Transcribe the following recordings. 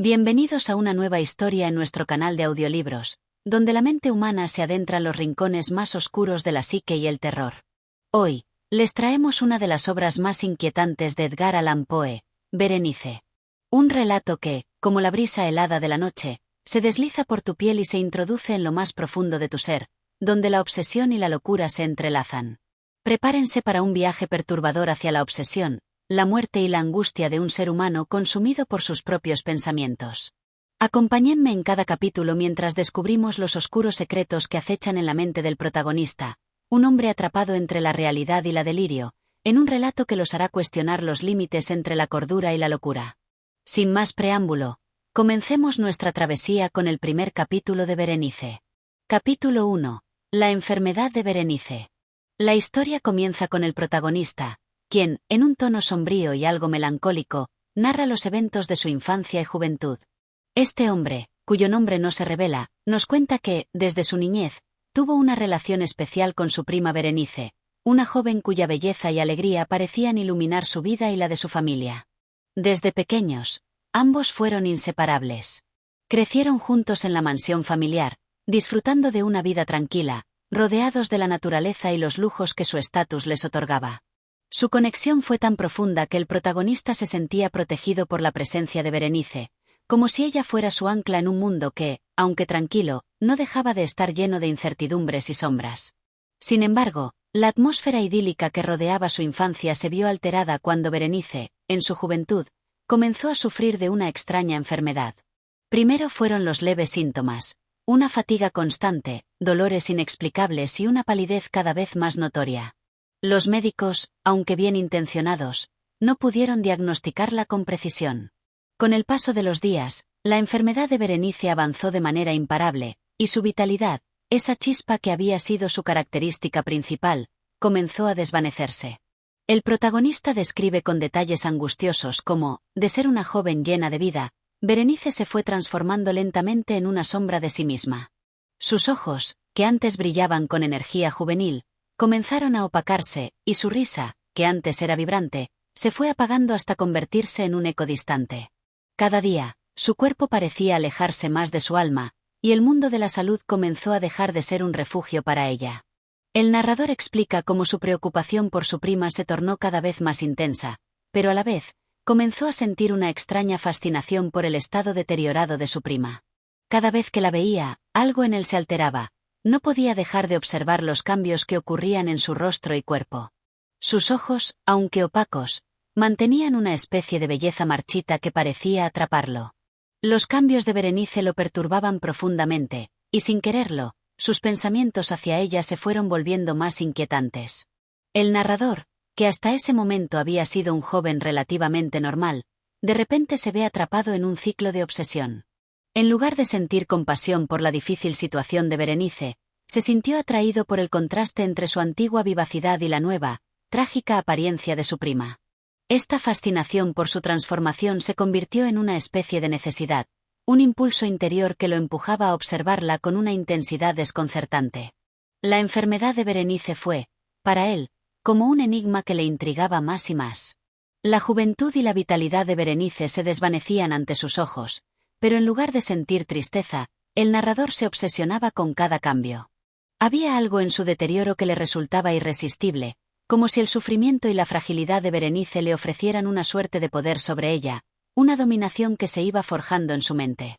Bienvenidos a una nueva historia en nuestro canal de audiolibros, donde la mente humana se adentra en los rincones más oscuros de la psique y el terror. Hoy, les traemos una de las obras más inquietantes de Edgar Allan Poe, Berenice. Un relato que, como la brisa helada de la noche, se desliza por tu piel y se introduce en lo más profundo de tu ser, donde la obsesión y la locura se entrelazan. Prepárense para un viaje perturbador hacia la obsesión, la muerte y la angustia de un ser humano consumido por sus propios pensamientos. Acompáñenme en cada capítulo mientras descubrimos los oscuros secretos que acechan en la mente del protagonista, un hombre atrapado entre la realidad y la delirio, en un relato que los hará cuestionar los límites entre la cordura y la locura. Sin más preámbulo, comencemos nuestra travesía con el primer capítulo de Berenice. Capítulo 1. La enfermedad de Berenice. La historia comienza con el protagonista, quien, en un tono sombrío y algo melancólico, narra los eventos de su infancia y juventud. Este hombre, cuyo nombre no se revela, nos cuenta que, desde su niñez, tuvo una relación especial con su prima Berenice, una joven cuya belleza y alegría parecían iluminar su vida y la de su familia. Desde pequeños, ambos fueron inseparables. Crecieron juntos en la mansión familiar, disfrutando de una vida tranquila, rodeados de la naturaleza y los lujos que su estatus les otorgaba. Su conexión fue tan profunda que el protagonista se sentía protegido por la presencia de Berenice, como si ella fuera su ancla en un mundo que, aunque tranquilo, no dejaba de estar lleno de incertidumbres y sombras. Sin embargo, la atmósfera idílica que rodeaba su infancia se vio alterada cuando Berenice, en su juventud, comenzó a sufrir de una extraña enfermedad. Primero fueron los leves síntomas, una fatiga constante, dolores inexplicables y una palidez cada vez más notoria. Los médicos, aunque bien intencionados, no pudieron diagnosticarla con precisión. Con el paso de los días, la enfermedad de Berenice avanzó de manera imparable, y su vitalidad, esa chispa que había sido su característica principal, comenzó a desvanecerse. El protagonista describe con detalles angustiosos cómo, de ser una joven llena de vida, Berenice se fue transformando lentamente en una sombra de sí misma. Sus ojos, que antes brillaban con energía juvenil, comenzaron a opacarse, y su risa, que antes era vibrante, se fue apagando hasta convertirse en un eco distante. Cada día, su cuerpo parecía alejarse más de su alma, y el mundo de la salud comenzó a dejar de ser un refugio para ella. El narrador explica cómo su preocupación por su prima se tornó cada vez más intensa, pero a la vez, comenzó a sentir una extraña fascinación por el estado deteriorado de su prima. Cada vez que la veía, algo en él se alteraba. No podía dejar de observar los cambios que ocurrían en su rostro y cuerpo. Sus ojos, aunque opacos, mantenían una especie de belleza marchita que parecía atraparlo. Los cambios de Berenice lo perturbaban profundamente, y sin quererlo, sus pensamientos hacia ella se fueron volviendo más inquietantes. El narrador, que hasta ese momento había sido un joven relativamente normal, de repente se ve atrapado en un ciclo de obsesión. En lugar de sentir compasión por la difícil situación de Berenice, se sintió atraído por el contraste entre su antigua vivacidad y la nueva, trágica apariencia de su prima. Esta fascinación por su transformación se convirtió en una especie de necesidad, un impulso interior que lo empujaba a observarla con una intensidad desconcertante. La enfermedad de Berenice fue, para él, como un enigma que le intrigaba más y más. La juventud y la vitalidad de Berenice se desvanecían ante sus ojos, pero en lugar de sentir tristeza, el narrador se obsesionaba con cada cambio. Había algo en su deterioro que le resultaba irresistible, como si el sufrimiento y la fragilidad de Berenice le ofrecieran una suerte de poder sobre ella, una dominación que se iba forjando en su mente.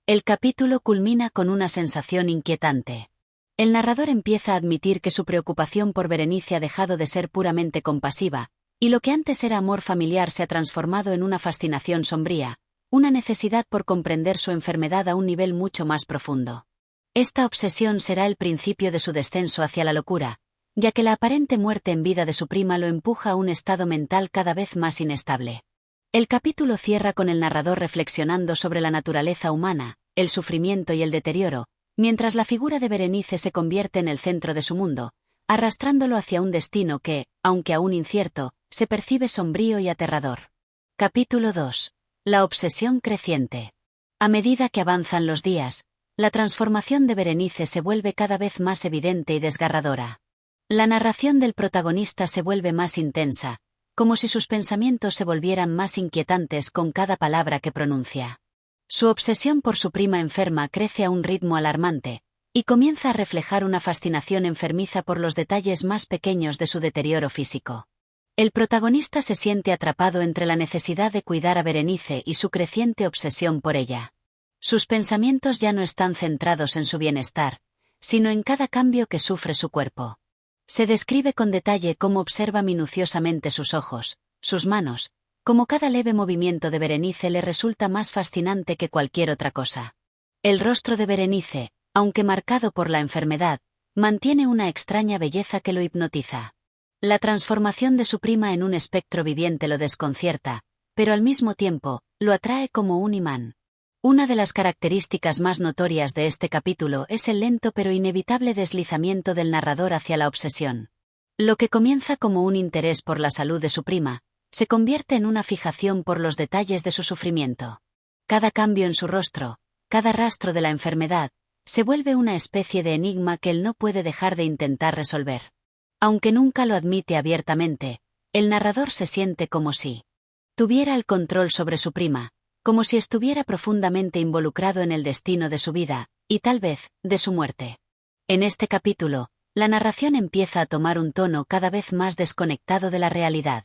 El capítulo culmina con una sensación inquietante. El narrador empieza a admitir que su preocupación por Berenice ha dejado de ser puramente compasiva, y lo que antes era amor familiar se ha transformado en una fascinación sombría, una necesidad por comprender su enfermedad a un nivel mucho más profundo. Esta obsesión será el principio de su descenso hacia la locura, ya que la aparente muerte en vida de su prima lo empuja a un estado mental cada vez más inestable. El capítulo cierra con el narrador reflexionando sobre la naturaleza humana, el sufrimiento y el deterioro, mientras la figura de Berenice se convierte en el centro de su mundo, arrastrándolo hacia un destino que, aunque aún incierto, se percibe sombrío y aterrador. Capítulo 2. La obsesión creciente. A medida que avanzan los días, la transformación de Berenice se vuelve cada vez más evidente y desgarradora. La narración del protagonista se vuelve más intensa, como si sus pensamientos se volvieran más inquietantes con cada palabra que pronuncia. Su obsesión por su prima enferma crece a un ritmo alarmante, y comienza a reflejar una fascinación enfermiza por los detalles más pequeños de su deterioro físico. El protagonista se siente atrapado entre la necesidad de cuidar a Berenice y su creciente obsesión por ella. Sus pensamientos ya no están centrados en su bienestar, sino en cada cambio que sufre su cuerpo. Se describe con detalle cómo observa minuciosamente sus ojos, sus manos, cómo cada leve movimiento de Berenice le resulta más fascinante que cualquier otra cosa. El rostro de Berenice, aunque marcado por la enfermedad, mantiene una extraña belleza que lo hipnotiza. La transformación de su prima en un espectro viviente lo desconcierta, pero al mismo tiempo, lo atrae como un imán. Una de las características más notorias de este capítulo es el lento pero inevitable deslizamiento del narrador hacia la obsesión. Lo que comienza como un interés por la salud de su prima, se convierte en una fijación por los detalles de su sufrimiento. Cada cambio en su rostro, cada rastro de la enfermedad, se vuelve una especie de enigma que él no puede dejar de intentar resolver. Aunque nunca lo admite abiertamente, el narrador se siente como si tuviera el control sobre su prima, como si estuviera profundamente involucrado en el destino de su vida, y tal vez, de su muerte. En este capítulo, la narración empieza a tomar un tono cada vez más desconectado de la realidad.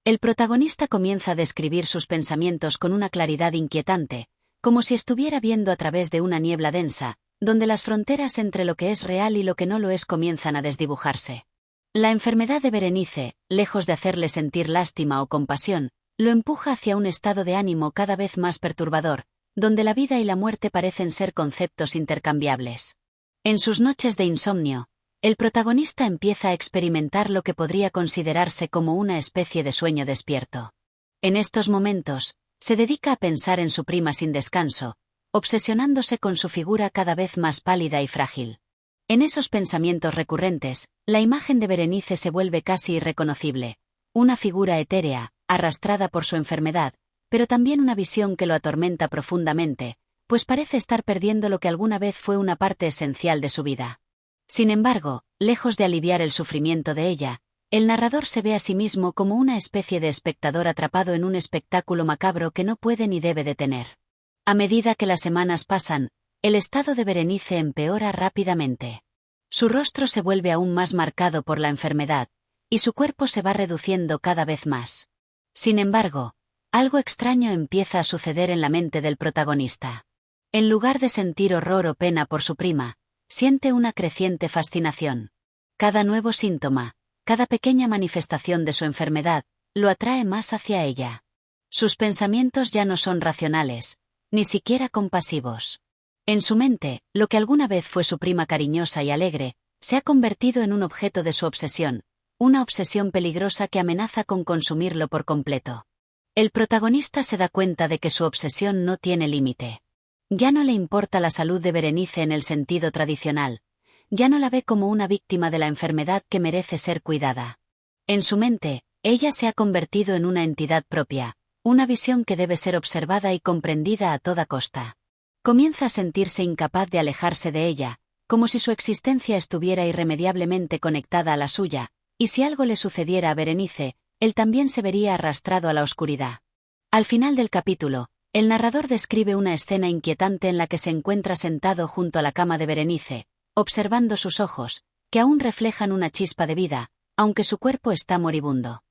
El protagonista comienza a describir sus pensamientos con una claridad inquietante, como si estuviera viendo a través de una niebla densa, donde las fronteras entre lo que es real y lo que no lo es comienzan a desdibujarse. La enfermedad de Berenice, lejos de hacerle sentir lástima o compasión, lo empuja hacia un estado de ánimo cada vez más perturbador, donde la vida y la muerte parecen ser conceptos intercambiables. En sus noches de insomnio, el protagonista empieza a experimentar lo que podría considerarse como una especie de sueño despierto. En estos momentos, se dedica a pensar en su prima sin descanso, obsesionándose con su figura cada vez más pálida y frágil. En esos pensamientos recurrentes, la imagen de Berenice se vuelve casi irreconocible, una figura etérea, arrastrada por su enfermedad, pero también una visión que lo atormenta profundamente, pues parece estar perdiendo lo que alguna vez fue una parte esencial de su vida. Sin embargo, lejos de aliviar el sufrimiento de ella, el narrador se ve a sí mismo como una especie de espectador atrapado en un espectáculo macabro que no puede ni debe detener. A medida que las semanas pasan, el estado de Berenice empeora rápidamente. Su rostro se vuelve aún más marcado por la enfermedad, y su cuerpo se va reduciendo cada vez más. Sin embargo, algo extraño empieza a suceder en la mente del protagonista. En lugar de sentir horror o pena por su prima, siente una creciente fascinación. Cada nuevo síntoma, cada pequeña manifestación de su enfermedad, lo atrae más hacia ella. Sus pensamientos ya no son racionales, ni siquiera compasivos. En su mente, lo que alguna vez fue su prima cariñosa y alegre, se ha convertido en un objeto de su obsesión, una obsesión peligrosa que amenaza con consumirlo por completo. El protagonista se da cuenta de que su obsesión no tiene límite. Ya no le importa la salud de Berenice en el sentido tradicional, ya no la ve como una víctima de la enfermedad que merece ser cuidada. En su mente, ella se ha convertido en una entidad propia, una visión que debe ser observada y comprendida a toda costa. Comienza a sentirse incapaz de alejarse de ella, como si su existencia estuviera irremediablemente conectada a la suya, y si algo le sucediera a Berenice, él también se vería arrastrado a la oscuridad. Al final del capítulo, el narrador describe una escena inquietante en la que se encuentra sentado junto a la cama de Berenice, observando sus ojos, que aún reflejan una chispa de vida, aunque su cuerpo está moribundo.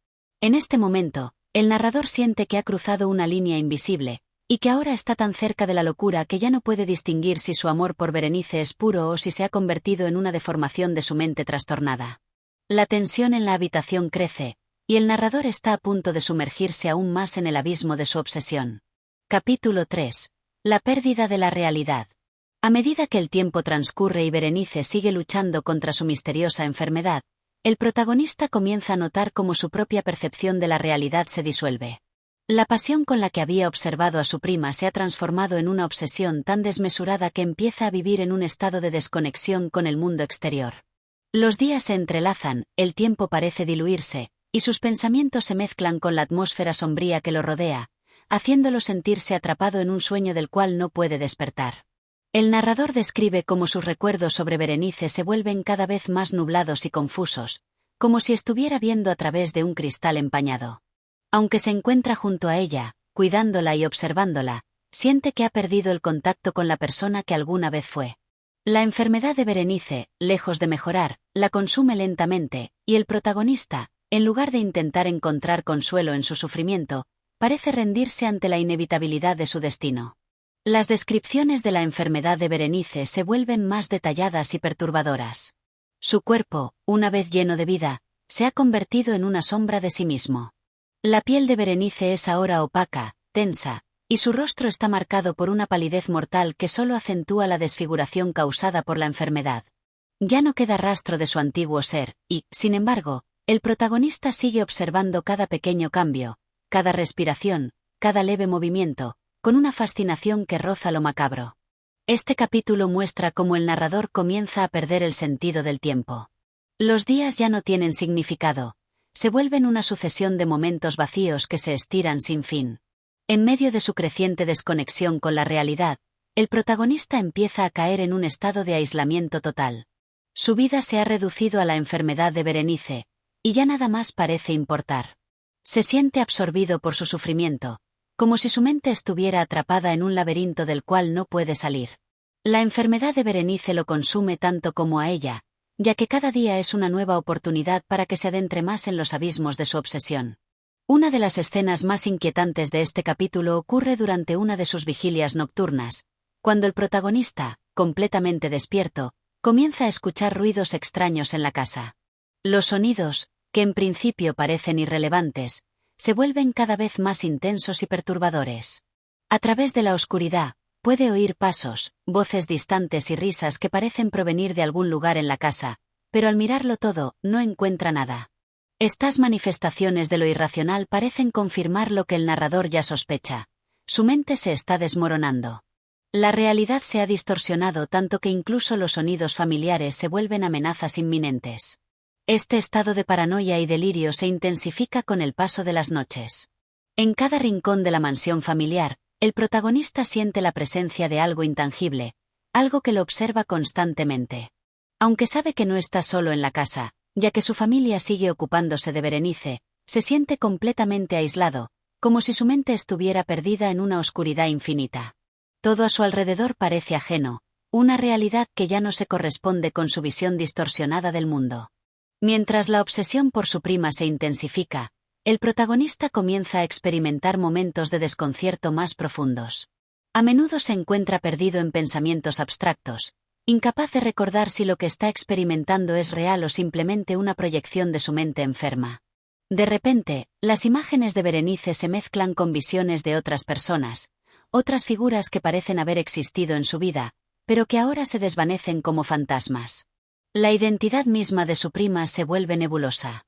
En este momento, el narrador siente que ha cruzado una línea invisible, y que ahora está tan cerca de la locura que ya no puede distinguir si su amor por Berenice es puro o si se ha convertido en una deformación de su mente trastornada. La tensión en la habitación crece, y el narrador está a punto de sumergirse aún más en el abismo de su obsesión. Capítulo 3. La pérdida de la realidad. A medida que el tiempo transcurre y Berenice sigue luchando contra su misteriosa enfermedad, el protagonista comienza a notar cómo su propia percepción de la realidad se disuelve. La pasión con la que había observado a su prima se ha transformado en una obsesión tan desmesurada que empieza a vivir en un estado de desconexión con el mundo exterior. Los días se entrelazan, el tiempo parece diluirse, y sus pensamientos se mezclan con la atmósfera sombría que lo rodea, haciéndolo sentirse atrapado en un sueño del cual no puede despertar. El narrador describe cómo sus recuerdos sobre Berenice se vuelven cada vez más nublados y confusos, como si estuviera viendo a través de un cristal empañado. Aunque se encuentra junto a ella, cuidándola y observándola, siente que ha perdido el contacto con la persona que alguna vez fue. La enfermedad de Berenice, lejos de mejorar, la consume lentamente, y el protagonista, en lugar de intentar encontrar consuelo en su sufrimiento, parece rendirse ante la inevitabilidad de su destino. Las descripciones de la enfermedad de Berenice se vuelven más detalladas y perturbadoras. Su cuerpo, una vez lleno de vida, se ha convertido en una sombra de sí mismo. La piel de Berenice es ahora opaca, tensa, y su rostro está marcado por una palidez mortal que solo acentúa la desfiguración causada por la enfermedad. Ya no queda rastro de su antiguo ser, y, sin embargo, el protagonista sigue observando cada pequeño cambio, cada respiración, cada leve movimiento, con una fascinación que roza lo macabro. Este capítulo muestra cómo el narrador comienza a perder el sentido del tiempo. Los días ya no tienen significado, se vuelven una sucesión de momentos vacíos que se estiran sin fin. En medio de su creciente desconexión con la realidad, el protagonista empieza a caer en un estado de aislamiento total. Su vida se ha reducido a la enfermedad de Berenice, y ya nada más parece importar. Se siente absorbido por su sufrimiento, como si su mente estuviera atrapada en un laberinto del cual no puede salir. La enfermedad de Berenice lo consume tanto como a ella, ya que cada día es una nueva oportunidad para que se adentre más en los abismos de su obsesión. Una de las escenas más inquietantes de este capítulo ocurre durante una de sus vigilias nocturnas, cuando el protagonista, completamente despierto, comienza a escuchar ruidos extraños en la casa. Los sonidos, que en principio parecen irrelevantes, se vuelven cada vez más intensos y perturbadores. A través de la oscuridad, puede oír pasos, voces distantes y risas que parecen provenir de algún lugar en la casa, pero al mirarlo todo, no encuentra nada. Estas manifestaciones de lo irracional parecen confirmar lo que el narrador ya sospecha. Su mente se está desmoronando. La realidad se ha distorsionado tanto que incluso los sonidos familiares se vuelven amenazas inminentes. Este estado de paranoia y delirio se intensifica con el paso de las noches. En cada rincón de la mansión familiar, el protagonista siente la presencia de algo intangible, algo que lo observa constantemente. Aunque sabe que no está solo en la casa, ya que su familia sigue ocupándose de Berenice, se siente completamente aislado, como si su mente estuviera perdida en una oscuridad infinita. Todo a su alrededor parece ajeno, una realidad que ya no se corresponde con su visión distorsionada del mundo. Mientras la obsesión por su prima se intensifica, el protagonista comienza a experimentar momentos de desconcierto más profundos. A menudo se encuentra perdido en pensamientos abstractos, incapaz de recordar si lo que está experimentando es real o simplemente una proyección de su mente enferma. De repente, las imágenes de Berenice se mezclan con visiones de otras personas, otras figuras que parecen haber existido en su vida, pero que ahora se desvanecen como fantasmas. La identidad misma de su prima se vuelve nebulosa.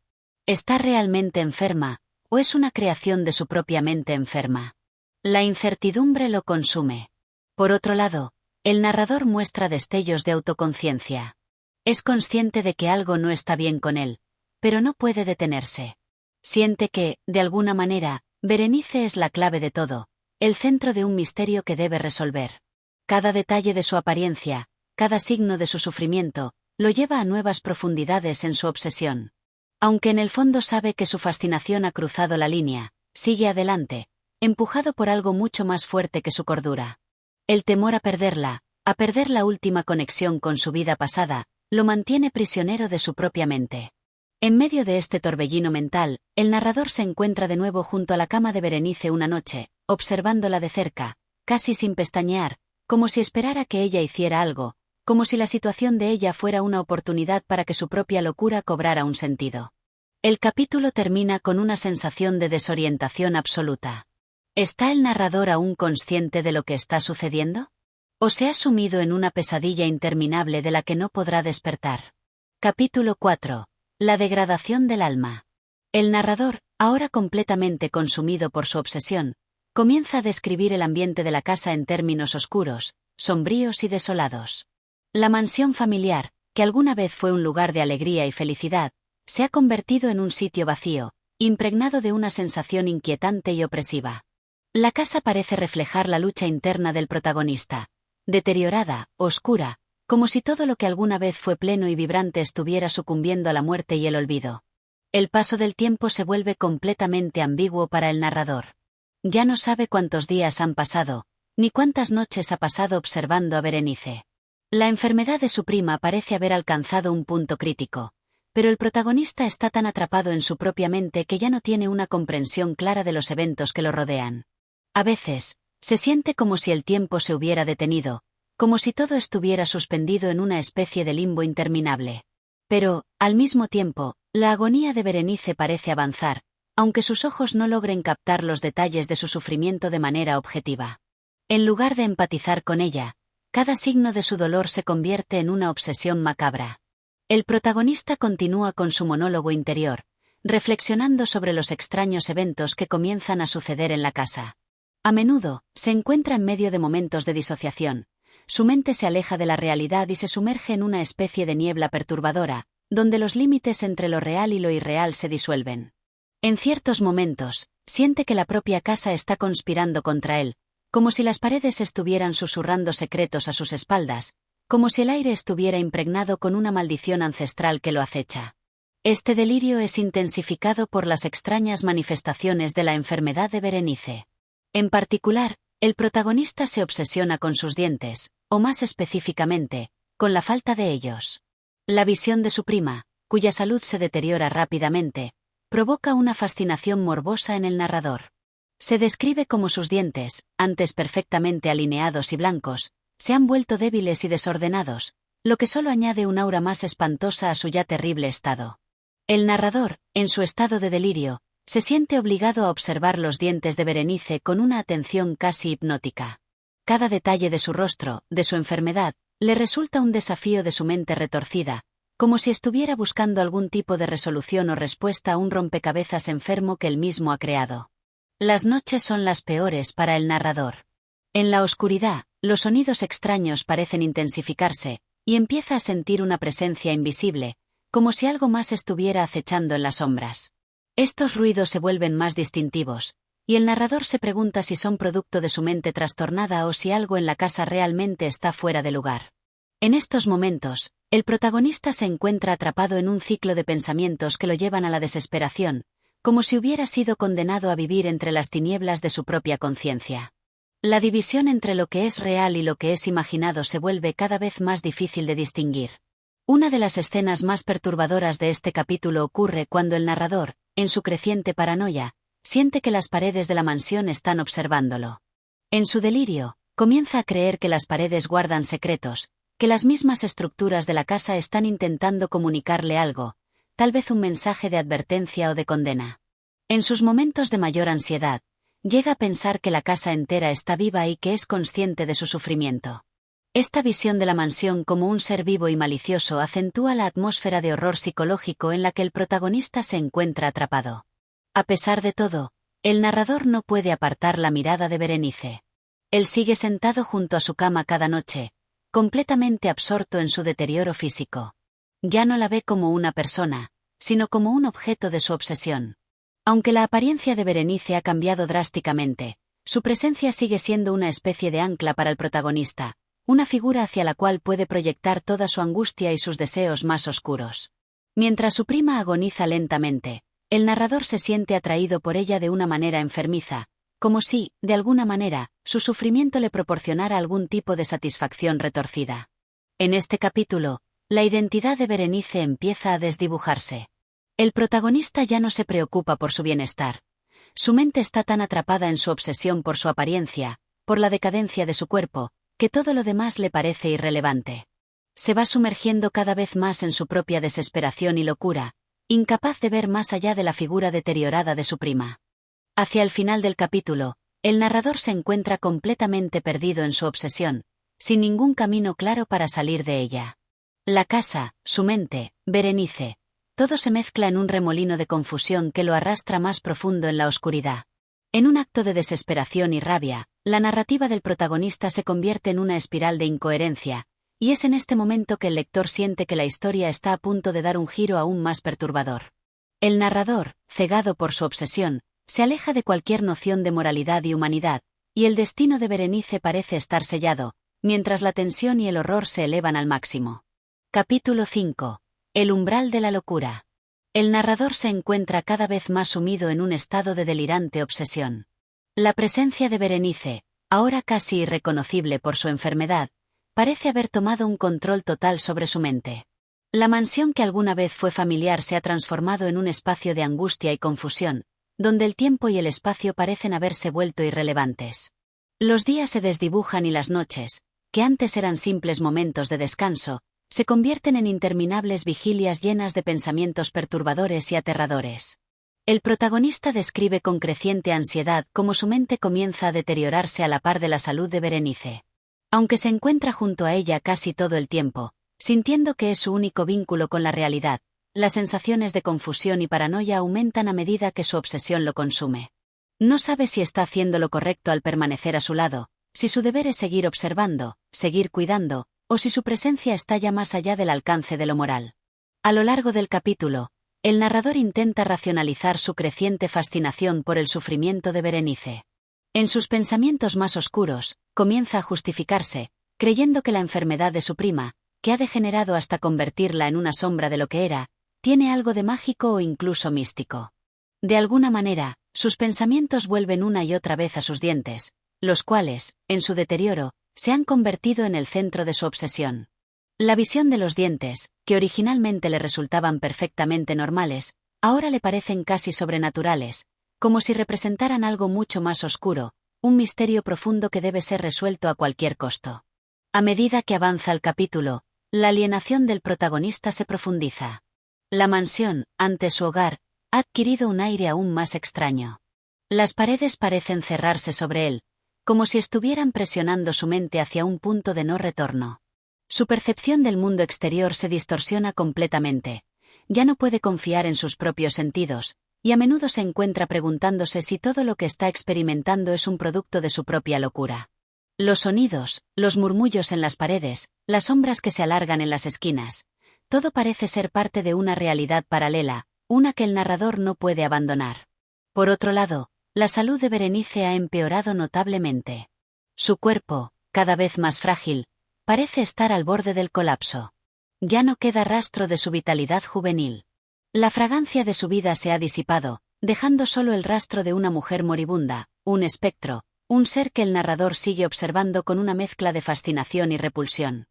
¿Está realmente enferma, o es una creación de su propia mente enferma? La incertidumbre lo consume. Por otro lado, el narrador muestra destellos de autoconciencia. Es consciente de que algo no está bien con él, pero no puede detenerse. Siente que, de alguna manera, Berenice es la clave de todo, el centro de un misterio que debe resolver. Cada detalle de su apariencia, cada signo de su sufrimiento, lo lleva a nuevas profundidades en su obsesión. Aunque en el fondo sabe que su fascinación ha cruzado la línea, sigue adelante, empujado por algo mucho más fuerte que su cordura. El temor a perder la última conexión con su vida pasada, lo mantiene prisionero de su propia mente. En medio de este torbellino mental, el narrador se encuentra de nuevo junto a la cama de Berenice una noche, observándola de cerca, casi sin pestañear, como si esperara que ella hiciera algo, como si la situación de ella fuera una oportunidad para que su propia locura cobrara un sentido. El capítulo termina con una sensación de desorientación absoluta. ¿Está el narrador aún consciente de lo que está sucediendo? ¿O se ha sumido en una pesadilla interminable de la que no podrá despertar? Capítulo 4. La degradación del alma. El narrador, ahora completamente consumido por su obsesión, comienza a describir el ambiente de la casa en términos oscuros, sombríos y desolados. La mansión familiar, que alguna vez fue un lugar de alegría y felicidad, se ha convertido en un sitio vacío, impregnado de una sensación inquietante y opresiva. La casa parece reflejar la lucha interna del protagonista, deteriorada, oscura, como si todo lo que alguna vez fue pleno y vibrante estuviera sucumbiendo a la muerte y el olvido. El paso del tiempo se vuelve completamente ambiguo para el narrador. Ya no sabe cuántos días han pasado, ni cuántas noches ha pasado observando a Berenice. La enfermedad de su prima parece haber alcanzado un punto crítico, pero el protagonista está tan atrapado en su propia mente que ya no tiene una comprensión clara de los eventos que lo rodean. A veces, se siente como si el tiempo se hubiera detenido, como si todo estuviera suspendido en una especie de limbo interminable. Pero, al mismo tiempo, la agonía de Berenice parece avanzar, aunque sus ojos no logren captar los detalles de su sufrimiento de manera objetiva. En lugar de empatizar con ella, cada signo de su dolor se convierte en una obsesión macabra. El protagonista continúa con su monólogo interior, reflexionando sobre los extraños eventos que comienzan a suceder en la casa. A menudo, se encuentra en medio de momentos de disociación. Su mente se aleja de la realidad y se sumerge en una especie de niebla perturbadora, donde los límites entre lo real y lo irreal se disuelven. En ciertos momentos, siente que la propia casa está conspirando contra él, como si las paredes estuvieran susurrando secretos a sus espaldas, como si el aire estuviera impregnado con una maldición ancestral que lo acecha. Este delirio es intensificado por las extrañas manifestaciones de la enfermedad de Berenice. En particular, el protagonista se obsesiona con sus dientes, o más específicamente, con la falta de ellos. La visión de su prima, cuya salud se deteriora rápidamente, provoca una fascinación morbosa en el narrador. Se describe como sus dientes, antes perfectamente alineados y blancos, se han vuelto débiles y desordenados, lo que solo añade un aura más espantosa a su ya terrible estado. El narrador, en su estado de delirio, se siente obligado a observar los dientes de Berenice con una atención casi hipnótica. Cada detalle de su rostro, de su enfermedad, le resulta un desafío de su mente retorcida, como si estuviera buscando algún tipo de resolución o respuesta a un rompecabezas enfermo que él mismo ha creado. Las noches son las peores para el narrador. En la oscuridad, los sonidos extraños parecen intensificarse, y empieza a sentir una presencia invisible, como si algo más estuviera acechando en las sombras. Estos ruidos se vuelven más distintivos, y el narrador se pregunta si son producto de su mente trastornada o si algo en la casa realmente está fuera de lugar. En estos momentos, el protagonista se encuentra atrapado en un ciclo de pensamientos que lo llevan a la desesperación, como si hubiera sido condenado a vivir entre las tinieblas de su propia conciencia. La división entre lo que es real y lo que es imaginado se vuelve cada vez más difícil de distinguir. Una de las escenas más perturbadoras de este capítulo ocurre cuando el narrador, en su creciente paranoia, siente que las paredes de la mansión están observándolo. En su delirio, comienza a creer que las paredes guardan secretos, que las mismas estructuras de la casa están intentando comunicarle algo, tal vez un mensaje de advertencia o de condena. En sus momentos de mayor ansiedad, llega a pensar que la casa entera está viva y que es consciente de su sufrimiento. Esta visión de la mansión como un ser vivo y malicioso acentúa la atmósfera de horror psicológico en la que el protagonista se encuentra atrapado. A pesar de todo, el narrador no puede apartar la mirada de Berenice. Él sigue sentado junto a su cama cada noche, completamente absorto en su deterioro físico. Ya no la ve como una persona, sino como un objeto de su obsesión. Aunque la apariencia de Berenice ha cambiado drásticamente, su presencia sigue siendo una especie de ancla para el protagonista, una figura hacia la cual puede proyectar toda su angustia y sus deseos más oscuros. Mientras su prima agoniza lentamente, el narrador se siente atraído por ella de una manera enfermiza, como si, de alguna manera, su sufrimiento le proporcionara algún tipo de satisfacción retorcida. En este capítulo, la identidad de Berenice empieza a desdibujarse. El protagonista ya no se preocupa por su bienestar. Su mente está tan atrapada en su obsesión por su apariencia, por la decadencia de su cuerpo, que todo lo demás le parece irrelevante. Se va sumergiendo cada vez más en su propia desesperación y locura, incapaz de ver más allá de la figura deteriorada de su prima. Hacia el final del capítulo, el narrador se encuentra completamente perdido en su obsesión, sin ningún camino claro para salir de ella. La casa, su mente, Berenice, todo se mezcla en un remolino de confusión que lo arrastra más profundo en la oscuridad. En un acto de desesperación y rabia, la narrativa del protagonista se convierte en una espiral de incoherencia, y es en este momento que el lector siente que la historia está a punto de dar un giro aún más perturbador. El narrador, cegado por su obsesión, se aleja de cualquier noción de moralidad y humanidad, y el destino de Berenice parece estar sellado, mientras la tensión y el horror se elevan al máximo. Capítulo 5. El umbral de la locura. El narrador se encuentra cada vez más sumido en un estado de delirante obsesión. La presencia de Berenice, ahora casi irreconocible por su enfermedad, parece haber tomado un control total sobre su mente. La mansión que alguna vez fue familiar se ha transformado en un espacio de angustia y confusión, donde el tiempo y el espacio parecen haberse vuelto irrelevantes. Los días se desdibujan y las noches, que antes eran simples momentos de descanso, se convierten en interminables vigilias llenas de pensamientos perturbadores y aterradores. El protagonista describe con creciente ansiedad cómo su mente comienza a deteriorarse a la par de la salud de Berenice. Aunque se encuentra junto a ella casi todo el tiempo, sintiendo que es su único vínculo con la realidad, las sensaciones de confusión y paranoia aumentan a medida que su obsesión lo consume. No sabe si está haciendo lo correcto al permanecer a su lado, si su deber es seguir observando, seguir cuidando, o si su presencia está ya más allá del alcance de lo moral. A lo largo del capítulo, el narrador intenta racionalizar su creciente fascinación por el sufrimiento de Berenice. En sus pensamientos más oscuros, comienza a justificarse, creyendo que la enfermedad de su prima, que ha degenerado hasta convertirla en una sombra de lo que era, tiene algo de mágico o incluso místico. De alguna manera, sus pensamientos vuelven una y otra vez a sus dientes, los cuales, en su deterioro, se han convertido en el centro de su obsesión. La visión de los dientes, que originalmente le resultaban perfectamente normales, ahora le parecen casi sobrenaturales, como si representaran algo mucho más oscuro, un misterio profundo que debe ser resuelto a cualquier costo. A medida que avanza el capítulo, la alienación del protagonista se profundiza. La mansión, antes su hogar, ha adquirido un aire aún más extraño. Las paredes parecen cerrarse sobre él, como si estuvieran presionando su mente hacia un punto de no retorno. Su percepción del mundo exterior se distorsiona completamente. Ya no puede confiar en sus propios sentidos, y a menudo se encuentra preguntándose si todo lo que está experimentando es un producto de su propia locura. Los sonidos, los murmullos en las paredes, las sombras que se alargan en las esquinas, todo parece ser parte de una realidad paralela, una que el narrador no puede abandonar. Por otro lado, la salud de Berenice ha empeorado notablemente. Su cuerpo, cada vez más frágil, parece estar al borde del colapso. Ya no queda rastro de su vitalidad juvenil. La fragancia de su vida se ha disipado, dejando solo el rastro de una mujer moribunda, un espectro, un ser que el narrador sigue observando con una mezcla de fascinación y repulsión.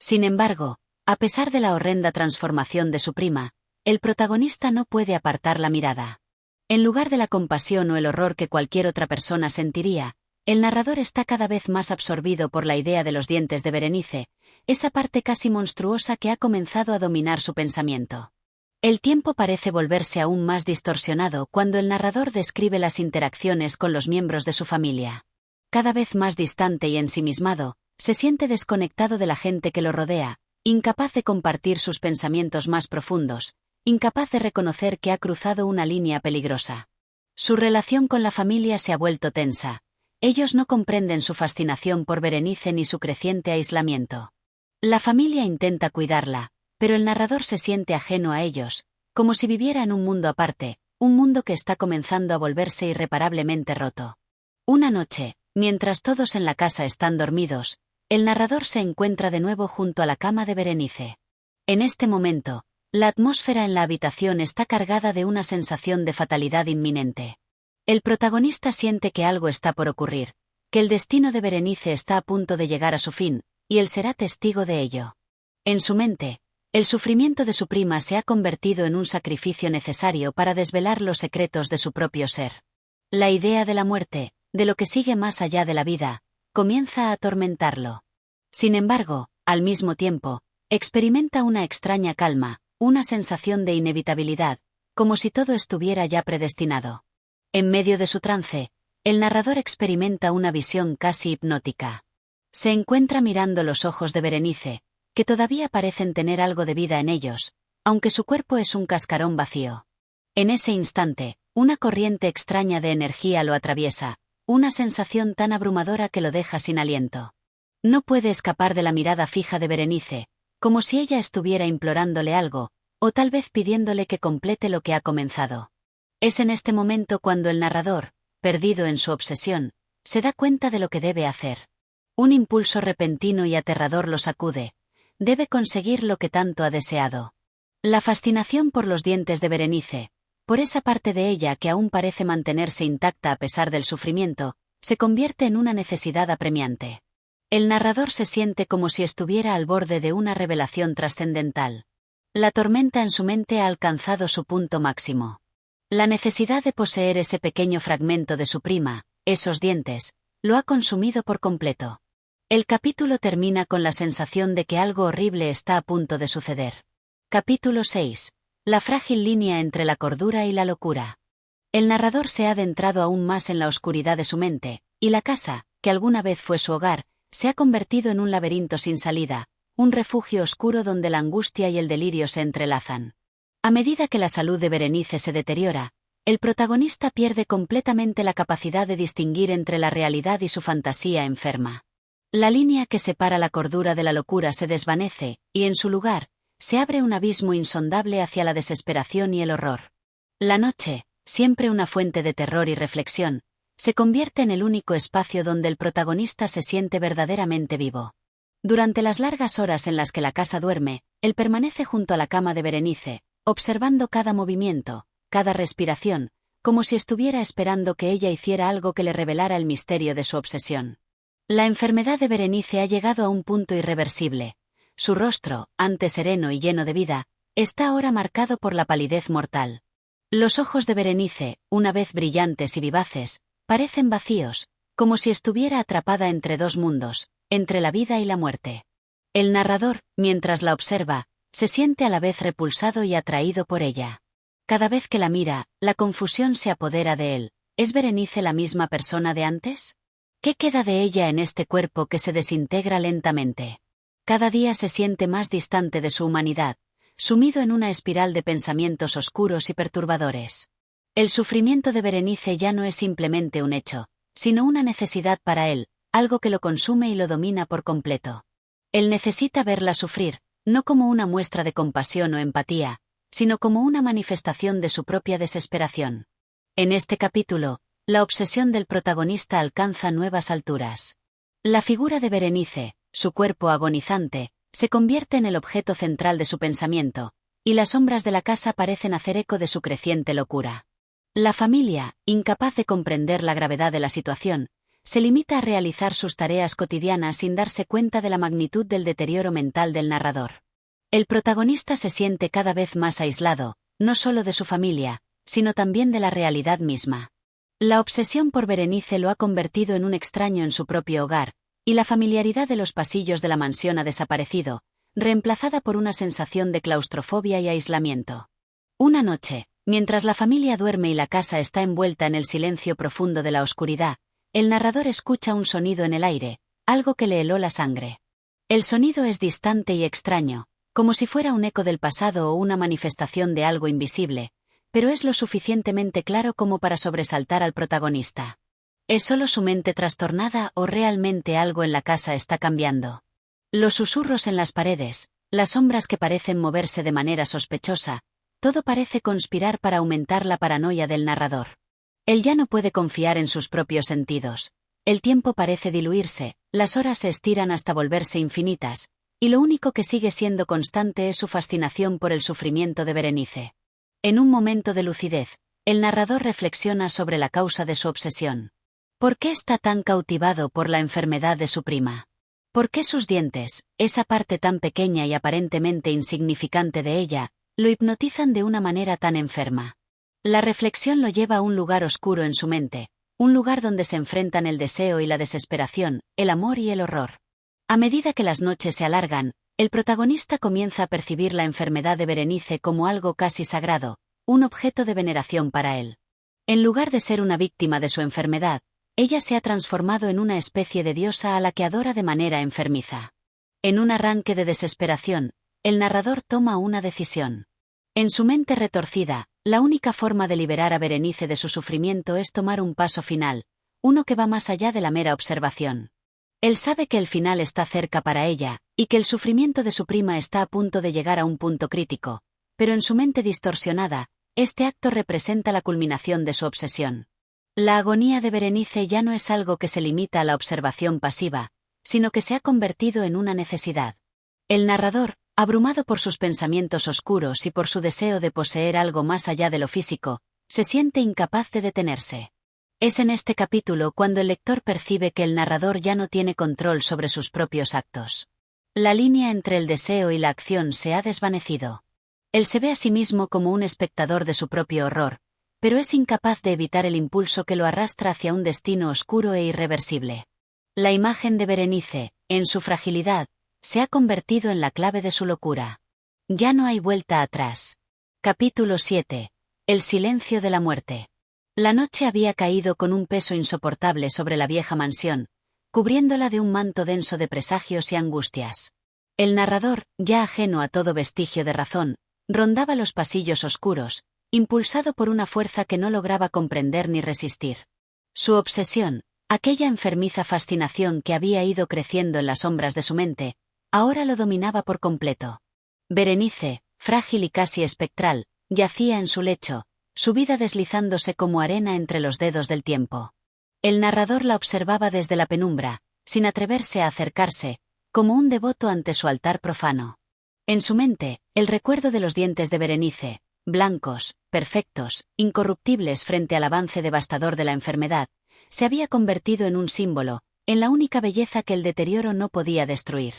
Sin embargo, a pesar de la horrenda transformación de su prima, el protagonista no puede apartar la mirada. En lugar de la compasión o el horror que cualquier otra persona sentiría, el narrador está cada vez más absorbido por la idea de los dientes de Berenice, esa parte casi monstruosa que ha comenzado a dominar su pensamiento. El tiempo parece volverse aún más distorsionado cuando el narrador describe las interacciones con los miembros de su familia. Cada vez más distante y ensimismado, se siente desconectado de la gente que lo rodea, incapaz de compartir sus pensamientos más profundos, incapaz de reconocer que ha cruzado una línea peligrosa. Su relación con la familia se ha vuelto tensa. Ellos no comprenden su fascinación por Berenice ni su creciente aislamiento. La familia intenta cuidarla, pero el narrador se siente ajeno a ellos, como si viviera en un mundo aparte, un mundo que está comenzando a volverse irreparablemente roto. Una noche, mientras todos en la casa están dormidos, el narrador se encuentra de nuevo junto a la cama de Berenice. En este momento, la atmósfera en la habitación está cargada de una sensación de fatalidad inminente. El protagonista siente que algo está por ocurrir, que el destino de Berenice está a punto de llegar a su fin, y él será testigo de ello. En su mente, el sufrimiento de su prima se ha convertido en un sacrificio necesario para desvelar los secretos de su propio ser. La idea de la muerte, de lo que sigue más allá de la vida, comienza a atormentarlo. Sin embargo, al mismo tiempo, experimenta una extraña calma, una sensación de inevitabilidad, como si todo estuviera ya predestinado. En medio de su trance, el narrador experimenta una visión casi hipnótica. Se encuentra mirando los ojos de Berenice, que todavía parecen tener algo de vida en ellos, aunque su cuerpo es un cascarón vacío. En ese instante, una corriente extraña de energía lo atraviesa, una sensación tan abrumadora que lo deja sin aliento. No puede escapar de la mirada fija de Berenice, como si ella estuviera implorándole algo, o tal vez pidiéndole que complete lo que ha comenzado. Es en este momento cuando el narrador, perdido en su obsesión, se da cuenta de lo que debe hacer. Un impulso repentino y aterrador lo sacude. Debe conseguir lo que tanto ha deseado. La fascinación por los dientes de Berenice, por esa parte de ella que aún parece mantenerse intacta a pesar del sufrimiento, se convierte en una necesidad apremiante. El narrador se siente como si estuviera al borde de una revelación trascendental. La tormenta en su mente ha alcanzado su punto máximo. La necesidad de poseer ese pequeño fragmento de su prima, esos dientes, lo ha consumido por completo. El capítulo termina con la sensación de que algo horrible está a punto de suceder. Capítulo 6. La frágil línea entre la cordura y la locura. El narrador se ha adentrado aún más en la oscuridad de su mente, y la casa, que alguna vez fue su hogar, se ha convertido en un laberinto sin salida, un refugio oscuro donde la angustia y el delirio se entrelazan. A medida que la salud de Berenice se deteriora, el protagonista pierde completamente la capacidad de distinguir entre la realidad y su fantasía enferma. La línea que separa la cordura de la locura se desvanece, y en su lugar, se abre un abismo insondable hacia la desesperación y el horror. La noche, siempre una fuente de terror y reflexión, se convierte en el único espacio donde el protagonista se siente verdaderamente vivo. Durante las largas horas en las que la casa duerme, él permanece junto a la cama de Berenice, observando cada movimiento, cada respiración, como si estuviera esperando que ella hiciera algo que le revelara el misterio de su obsesión. La enfermedad de Berenice ha llegado a un punto irreversible. Su rostro, antes sereno y lleno de vida, está ahora marcado por la palidez mortal. Los ojos de Berenice, una vez brillantes y vivaces, parecen vacíos, como si estuviera atrapada entre dos mundos, entre la vida y la muerte. El narrador, mientras la observa, se siente a la vez repulsado y atraído por ella. Cada vez que la mira, la confusión se apodera de él. ¿Es Berenice la misma persona de antes? ¿Qué queda de ella en este cuerpo que se desintegra lentamente? Cada día se siente más distante de su humanidad, sumido en una espiral de pensamientos oscuros y perturbadores. El sufrimiento de Berenice ya no es simplemente un hecho, sino una necesidad para él, algo que lo consume y lo domina por completo. Él necesita verla sufrir, no como una muestra de compasión o empatía, sino como una manifestación de su propia desesperación. En este capítulo, la obsesión del protagonista alcanza nuevas alturas. La figura de Berenice, su cuerpo agonizante, se convierte en el objeto central de su pensamiento, y las sombras de la casa parecen hacer eco de su creciente locura. La familia, incapaz de comprender la gravedad de la situación, se limita a realizar sus tareas cotidianas sin darse cuenta de la magnitud del deterioro mental del narrador. El protagonista se siente cada vez más aislado, no solo de su familia, sino también de la realidad misma. La obsesión por Berenice lo ha convertido en un extraño en su propio hogar, y la familiaridad de los pasillos de la mansión ha desaparecido, reemplazada por una sensación de claustrofobia y aislamiento. Una noche, mientras la familia duerme y la casa está envuelta en el silencio profundo de la oscuridad, el narrador escucha un sonido en el aire, algo que le heló la sangre. El sonido es distante y extraño, como si fuera un eco del pasado o una manifestación de algo invisible, pero es lo suficientemente claro como para sobresaltar al protagonista. ¿Es solo su mente trastornada o realmente algo en la casa está cambiando? Los susurros en las paredes, las sombras que parecen moverse de manera sospechosa, todo parece conspirar para aumentar la paranoia del narrador. Él ya no puede confiar en sus propios sentidos. El tiempo parece diluirse, las horas se estiran hasta volverse infinitas, y lo único que sigue siendo constante es su fascinación por el sufrimiento de Berenice. En un momento de lucidez, el narrador reflexiona sobre la causa de su obsesión. ¿Por qué está tan cautivado por la enfermedad de su prima? ¿Por qué sus dientes, esa parte tan pequeña y aparentemente insignificante de ella, lo hipnotizan de una manera tan enferma? La reflexión lo lleva a un lugar oscuro en su mente, un lugar donde se enfrentan el deseo y la desesperación, el amor y el horror. A medida que las noches se alargan, el protagonista comienza a percibir la enfermedad de Berenice como algo casi sagrado, un objeto de veneración para él. En lugar de ser una víctima de su enfermedad, ella se ha transformado en una especie de diosa a la que adora de manera enfermiza. En un arranque de desesperación, el narrador toma una decisión. En su mente retorcida, la única forma de liberar a Berenice de su sufrimiento es tomar un paso final, uno que va más allá de la mera observación. Él sabe que el final está cerca para ella, y que el sufrimiento de su prima está a punto de llegar a un punto crítico, pero en su mente distorsionada, este acto representa la culminación de su obsesión. La agonía de Berenice ya no es algo que se limita a la observación pasiva, sino que se ha convertido en una necesidad. El narrador, abrumado por sus pensamientos oscuros y por su deseo de poseer algo más allá de lo físico, se siente incapaz de detenerse. Es en este capítulo cuando el lector percibe que el narrador ya no tiene control sobre sus propios actos. La línea entre el deseo y la acción se ha desvanecido. Él se ve a sí mismo como un espectador de su propio horror, pero es incapaz de evitar el impulso que lo arrastra hacia un destino oscuro e irreversible. La imagen de Berenice, en su fragilidad, se ha convertido en la clave de su locura. Ya no hay vuelta atrás. Capítulo 7. El silencio de la muerte. La noche había caído con un peso insoportable sobre la vieja mansión, cubriéndola de un manto denso de presagios y angustias. El narrador, ya ajeno a todo vestigio de razón, rondaba los pasillos oscuros, impulsado por una fuerza que no lograba comprender ni resistir. Su obsesión, aquella enfermiza fascinación que había ido creciendo en las sombras de su mente, ahora lo dominaba por completo. Berenice, frágil y casi espectral, yacía en su lecho, su vida deslizándose como arena entre los dedos del tiempo. El narrador la observaba desde la penumbra, sin atreverse a acercarse, como un devoto ante su altar profano. En su mente, el recuerdo de los dientes de Berenice, blancos, perfectos, incorruptibles frente al avance devastador de la enfermedad, se había convertido en un símbolo, en la única belleza que el deterioro no podía destruir.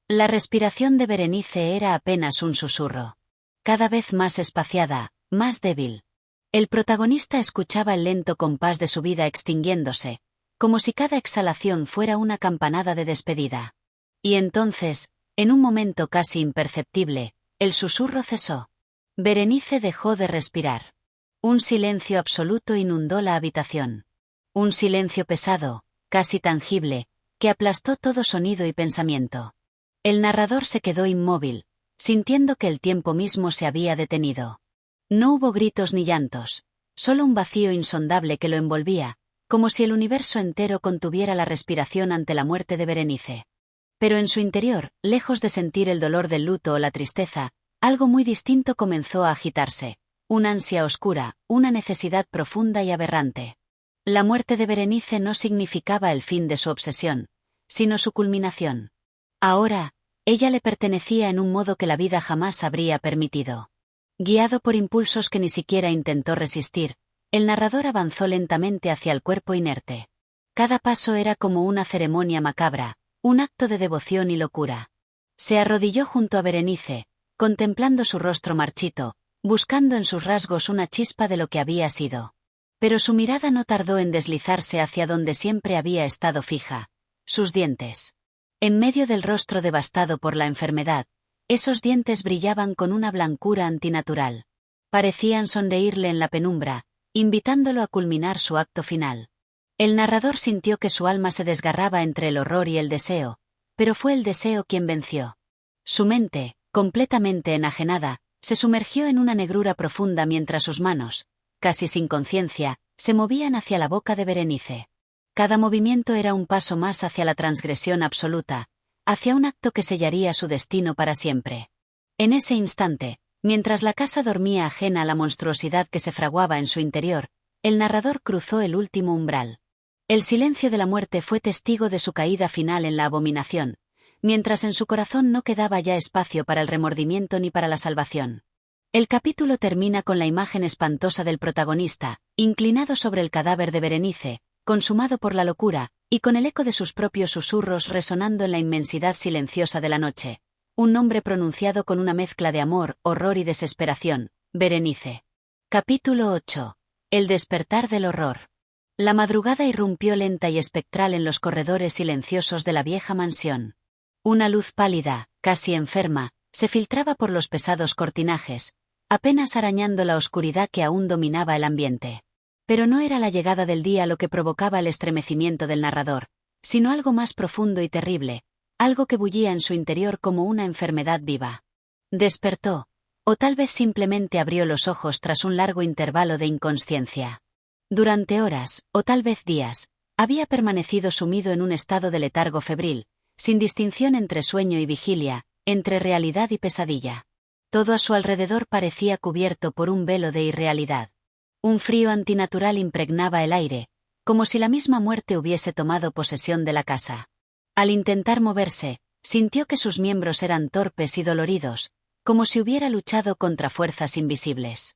La respiración de Berenice era apenas un susurro. Cada vez más espaciada, más débil. El protagonista escuchaba el lento compás de su vida extinguiéndose, como si cada exhalación fuera una campanada de despedida. Y entonces, en un momento casi imperceptible, el susurro cesó. Berenice dejó de respirar. Un silencio absoluto inundó la habitación. Un silencio pesado, casi tangible, que aplastó todo sonido y pensamiento. El narrador se quedó inmóvil, sintiendo que el tiempo mismo se había detenido. No hubo gritos ni llantos, solo un vacío insondable que lo envolvía, como si el universo entero contuviera la respiración ante la muerte de Berenice. Pero en su interior, lejos de sentir el dolor del luto o la tristeza, algo muy distinto comenzó a agitarse, una ansia oscura, una necesidad profunda y aberrante. La muerte de Berenice no significaba el fin de su obsesión, sino su culminación. Ahora, ella le pertenecía en un modo que la vida jamás habría permitido. Guiado por impulsos que ni siquiera intentó resistir, el narrador avanzó lentamente hacia el cuerpo inerte. Cada paso era como una ceremonia macabra, un acto de devoción y locura. Se arrodilló junto a Berenice, contemplando su rostro marchito, buscando en sus rasgos una chispa de lo que había sido. Pero su mirada no tardó en deslizarse hacia donde siempre había estado fija, sus dientes. En medio del rostro devastado por la enfermedad, esos dientes brillaban con una blancura antinatural. Parecían sonreírle en la penumbra, invitándolo a culminar su acto final. El narrador sintió que su alma se desgarraba entre el horror y el deseo, pero fue el deseo quien venció. Su mente, completamente enajenada, se sumergió en una negrura profunda mientras sus manos, casi sin conciencia, se movían hacia la boca de Berenice. Cada movimiento era un paso más hacia la transgresión absoluta, hacia un acto que sellaría su destino para siempre. En ese instante, mientras la casa dormía ajena a la monstruosidad que se fraguaba en su interior, el narrador cruzó el último umbral. El silencio de la muerte fue testigo de su caída final en la abominación, mientras en su corazón no quedaba ya espacio para el remordimiento ni para la salvación. El capítulo termina con la imagen espantosa del protagonista, inclinado sobre el cadáver de Berenice, consumado por la locura, y con el eco de sus propios susurros resonando en la inmensidad silenciosa de la noche. Un nombre pronunciado con una mezcla de amor, horror y desesperación: Berenice. Capítulo 8. El despertar del horror. La madrugada irrumpió lenta y espectral en los corredores silenciosos de la vieja mansión. Una luz pálida, casi enferma, se filtraba por los pesados cortinajes, apenas arañando la oscuridad que aún dominaba el ambiente. Pero no era la llegada del día lo que provocaba el estremecimiento del narrador, sino algo más profundo y terrible, algo que bullía en su interior como una enfermedad viva. Despertó, o tal vez simplemente abrió los ojos tras un largo intervalo de inconsciencia. Durante horas, o tal vez días, había permanecido sumido en un estado de letargo febril, sin distinción entre sueño y vigilia, entre realidad y pesadilla. Todo a su alrededor parecía cubierto por un velo de irrealidad. Un frío antinatural impregnaba el aire, como si la misma muerte hubiese tomado posesión de la casa. Al intentar moverse, sintió que sus miembros eran torpes y doloridos, como si hubiera luchado contra fuerzas invisibles.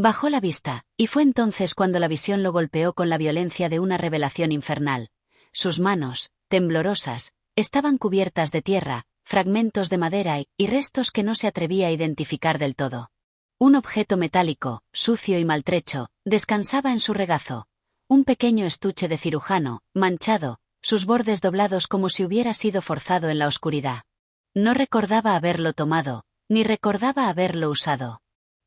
Bajó la vista, y fue entonces cuando la visión lo golpeó con la violencia de una revelación infernal. Sus manos, temblorosas, estaban cubiertas de tierra, fragmentos de madera y restos que no se atrevía a identificar del todo. Un objeto metálico, sucio y maltrecho, descansaba en su regazo. Un pequeño estuche de cirujano, manchado, sus bordes doblados como si hubiera sido forzado en la oscuridad. No recordaba haberlo tomado, ni recordaba haberlo usado.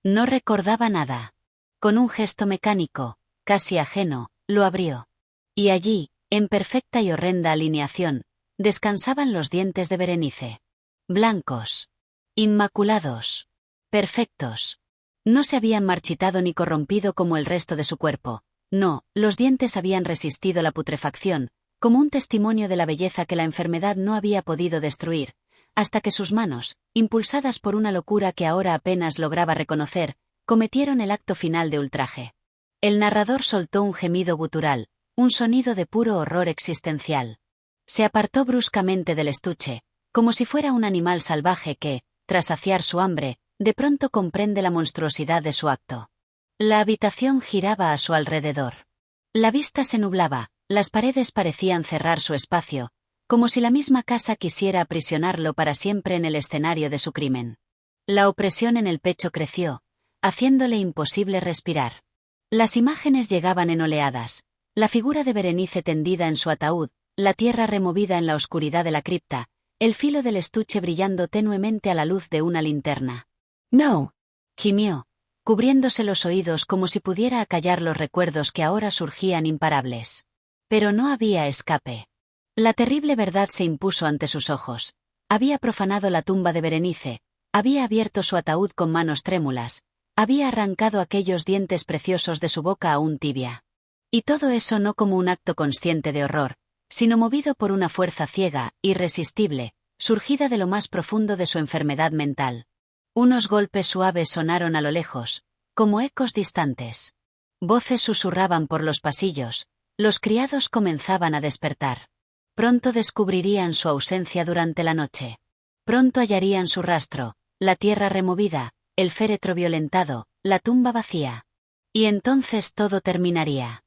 No recordaba nada. Con un gesto mecánico, casi ajeno, lo abrió. Y allí, en perfecta y horrenda alineación, descansaban los dientes de Berenice. Blancos. Inmaculados. Perfectos. No se habían marchitado ni corrompido como el resto de su cuerpo. No, los dientes habían resistido la putrefacción, como un testimonio de la belleza que la enfermedad no había podido destruir, hasta que sus manos, impulsadas por una locura que ahora apenas lograba reconocer, cometieron el acto final de ultraje. El narrador soltó un gemido gutural, un sonido de puro horror existencial. Se apartó bruscamente del estuche, como si fuera un animal salvaje que, tras saciar su hambre, de pronto comprende la monstruosidad de su acto. La habitación giraba a su alrededor. La vista se nublaba, las paredes parecían cerrar su espacio, como si la misma casa quisiera aprisionarlo para siempre en el escenario de su crimen. La opresión en el pecho creció, haciéndole imposible respirar. Las imágenes llegaban en oleadas, la figura de Berenice tendida en su ataúd, la tierra removida en la oscuridad de la cripta, el filo del estuche brillando tenuemente a la luz de una linterna. «No», gimió, cubriéndose los oídos como si pudiera acallar los recuerdos que ahora surgían imparables. Pero no había escape. La terrible verdad se impuso ante sus ojos. Había profanado la tumba de Berenice, había abierto su ataúd con manos trémulas, había arrancado aquellos dientes preciosos de su boca aún tibia. Y todo eso no como un acto consciente de horror, sino movido por una fuerza ciega, irresistible, surgida de lo más profundo de su enfermedad mental. Unos golpes suaves sonaron a lo lejos, como ecos distantes. Voces susurraban por los pasillos, los criados comenzaban a despertar. Pronto descubrirían su ausencia durante la noche. Pronto hallarían su rastro, la tierra removida, el féretro violentado, la tumba vacía. Y entonces todo terminaría.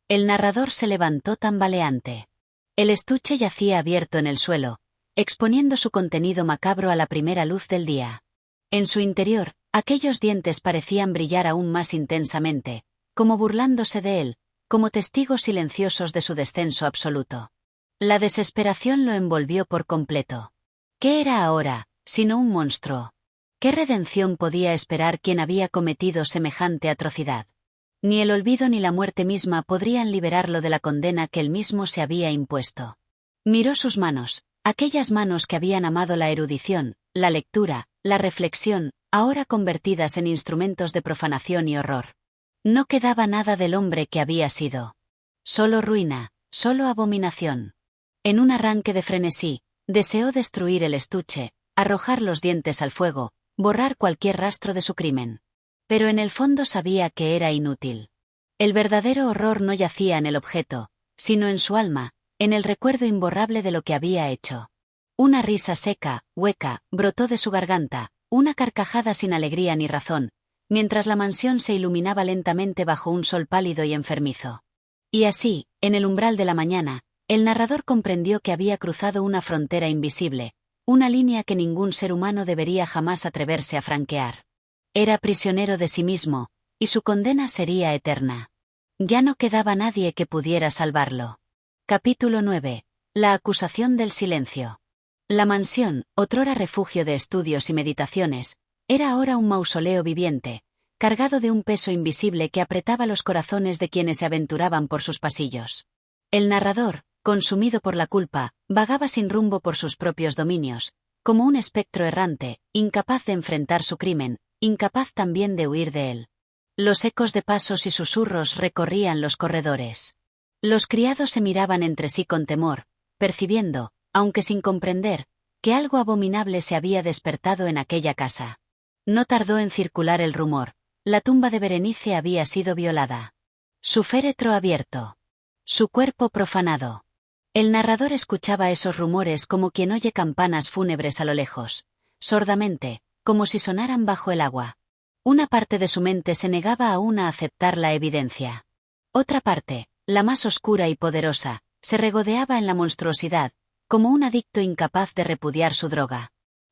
El narrador se levantó tambaleante. El estuche yacía abierto en el suelo, exponiendo su contenido macabro a la primera luz del día. En su interior, aquellos dientes parecían brillar aún más intensamente, como burlándose de él, como testigos silenciosos de su descenso absoluto. La desesperación lo envolvió por completo. ¿Qué era ahora, sino un monstruo? ¿Qué redención podía esperar quien había cometido semejante atrocidad? Ni el olvido ni la muerte misma podrían liberarlo de la condena que él mismo se había impuesto. Miró sus manos, aquellas manos que habían amado la erudición, la lectura, la reflexión, ahora convertidas en instrumentos de profanación y horror. No quedaba nada del hombre que había sido. Solo ruina, solo abominación. En un arranque de frenesí, deseó destruir el estuche, arrojar los dientes al fuego, borrar cualquier rastro de su crimen. Pero en el fondo sabía que era inútil. El verdadero horror no yacía en el objeto, sino en su alma, en el recuerdo imborrable de lo que había hecho. Una risa seca, hueca, brotó de su garganta, una carcajada sin alegría ni razón, mientras la mansión se iluminaba lentamente bajo un sol pálido y enfermizo. Y así, en el umbral de la mañana, el narrador comprendió que había cruzado una frontera invisible, una línea que ningún ser humano debería jamás atreverse a franquear. Era prisionero de sí mismo, y su condena sería eterna. Ya no quedaba nadie que pudiera salvarlo. Capítulo 9. La acusación del silencio. La mansión, otrora refugio de estudios y meditaciones, era ahora un mausoleo viviente, cargado de un peso invisible que apretaba los corazones de quienes se aventuraban por sus pasillos. El narrador, consumido por la culpa, vagaba sin rumbo por sus propios dominios, como un espectro errante, incapaz de enfrentar su crimen, incapaz también de huir de él. Los ecos de pasos y susurros recorrían los corredores. Los criados se miraban entre sí con temor, percibiendo, aunque sin comprender, que algo abominable se había despertado en aquella casa. No tardó en circular el rumor: la tumba de Berenice había sido violada. Su féretro abierto. Su cuerpo profanado. El narrador escuchaba esos rumores como quien oye campanas fúnebres a lo lejos, sordamente, como si sonaran bajo el agua. Una parte de su mente se negaba aún a aceptar la evidencia. Otra parte, la más oscura y poderosa, se regodeaba en la monstruosidad, como un adicto incapaz de repudiar su droga.